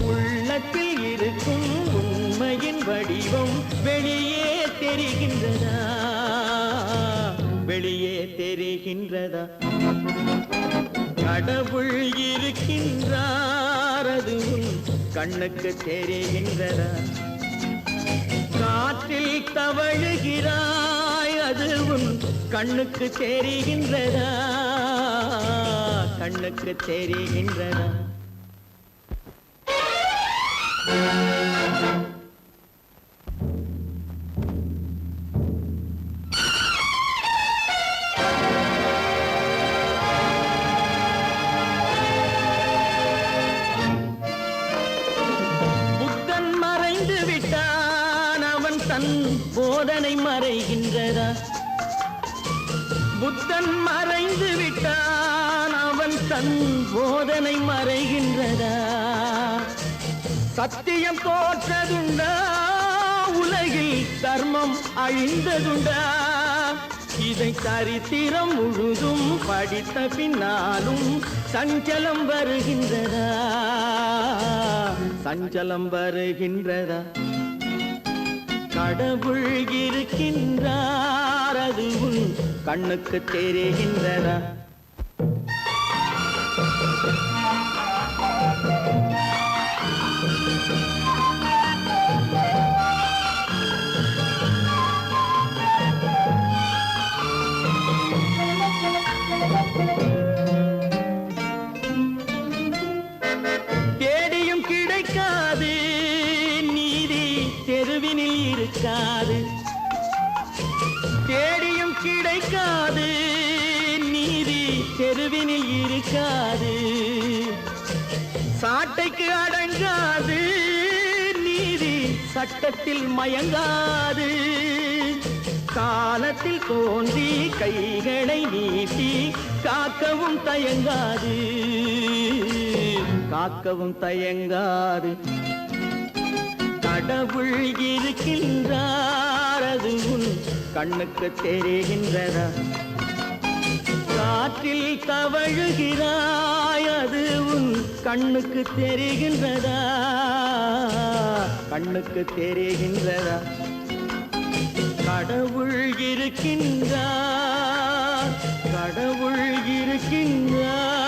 உள்ளத்தில் இருக்கும் உண்மையின் வடிவம் வெளியே தெரிகின்றதா வெளியே தெரிகின்றதா கடவுள் இருக்கின்றார் அது உன் கண்ணுக்கு தெரிகின்றதா காற்றில் தவழுகிறாய் அது உன் கண்ணுக்கு தெரிகின்றதா கண்ணுக்கு தெரிகின்றதா புத்தன் மறைந்து விட்டான் அவன் தன் போதனை மறைகின்றதா புத்தன் மறைந்து விட்டான் அவன் தன் போதனை மறைகின்றதா சத்தியம் தோற்றதுண்டா உலகில் தர்மம் அழிந்ததுண்டா இதை சரித்திரம் முழுதும் படித்த பின்னாலும் சஞ்சலம் வருகின்றதா சஞ்சலம் வருகின்றதா கடவுள் இருக்கின்றார் அது உன் கண்ணுக்கு தெரிகின்றதா தேடியும் கிடைக்காது நீதி தெருவினில் இருக்காது தேடியும் கிடைக்காது நீதி தெருவினில் இருக்காது சாட்டைக்கு அடங்காது நீதி சட்டத்தில் மயங்காது காலத்தில் தோன்றி கைகளை நீட்டி காக்கவும் தயங்காது காக்கவும் தயங்காது கடவுள் இருக்கின்றார் அது உன் கண்ணுக்கு தெரிகின்றதா காற்றில் தவழுகிறாய் அது உன் கண்ணுக்கு தெரிகின்றதா கண்ணுக்கு தெரிகின்றதா கடவுள் இருக்கின்றார் கடவுள் இருக்கின்றார்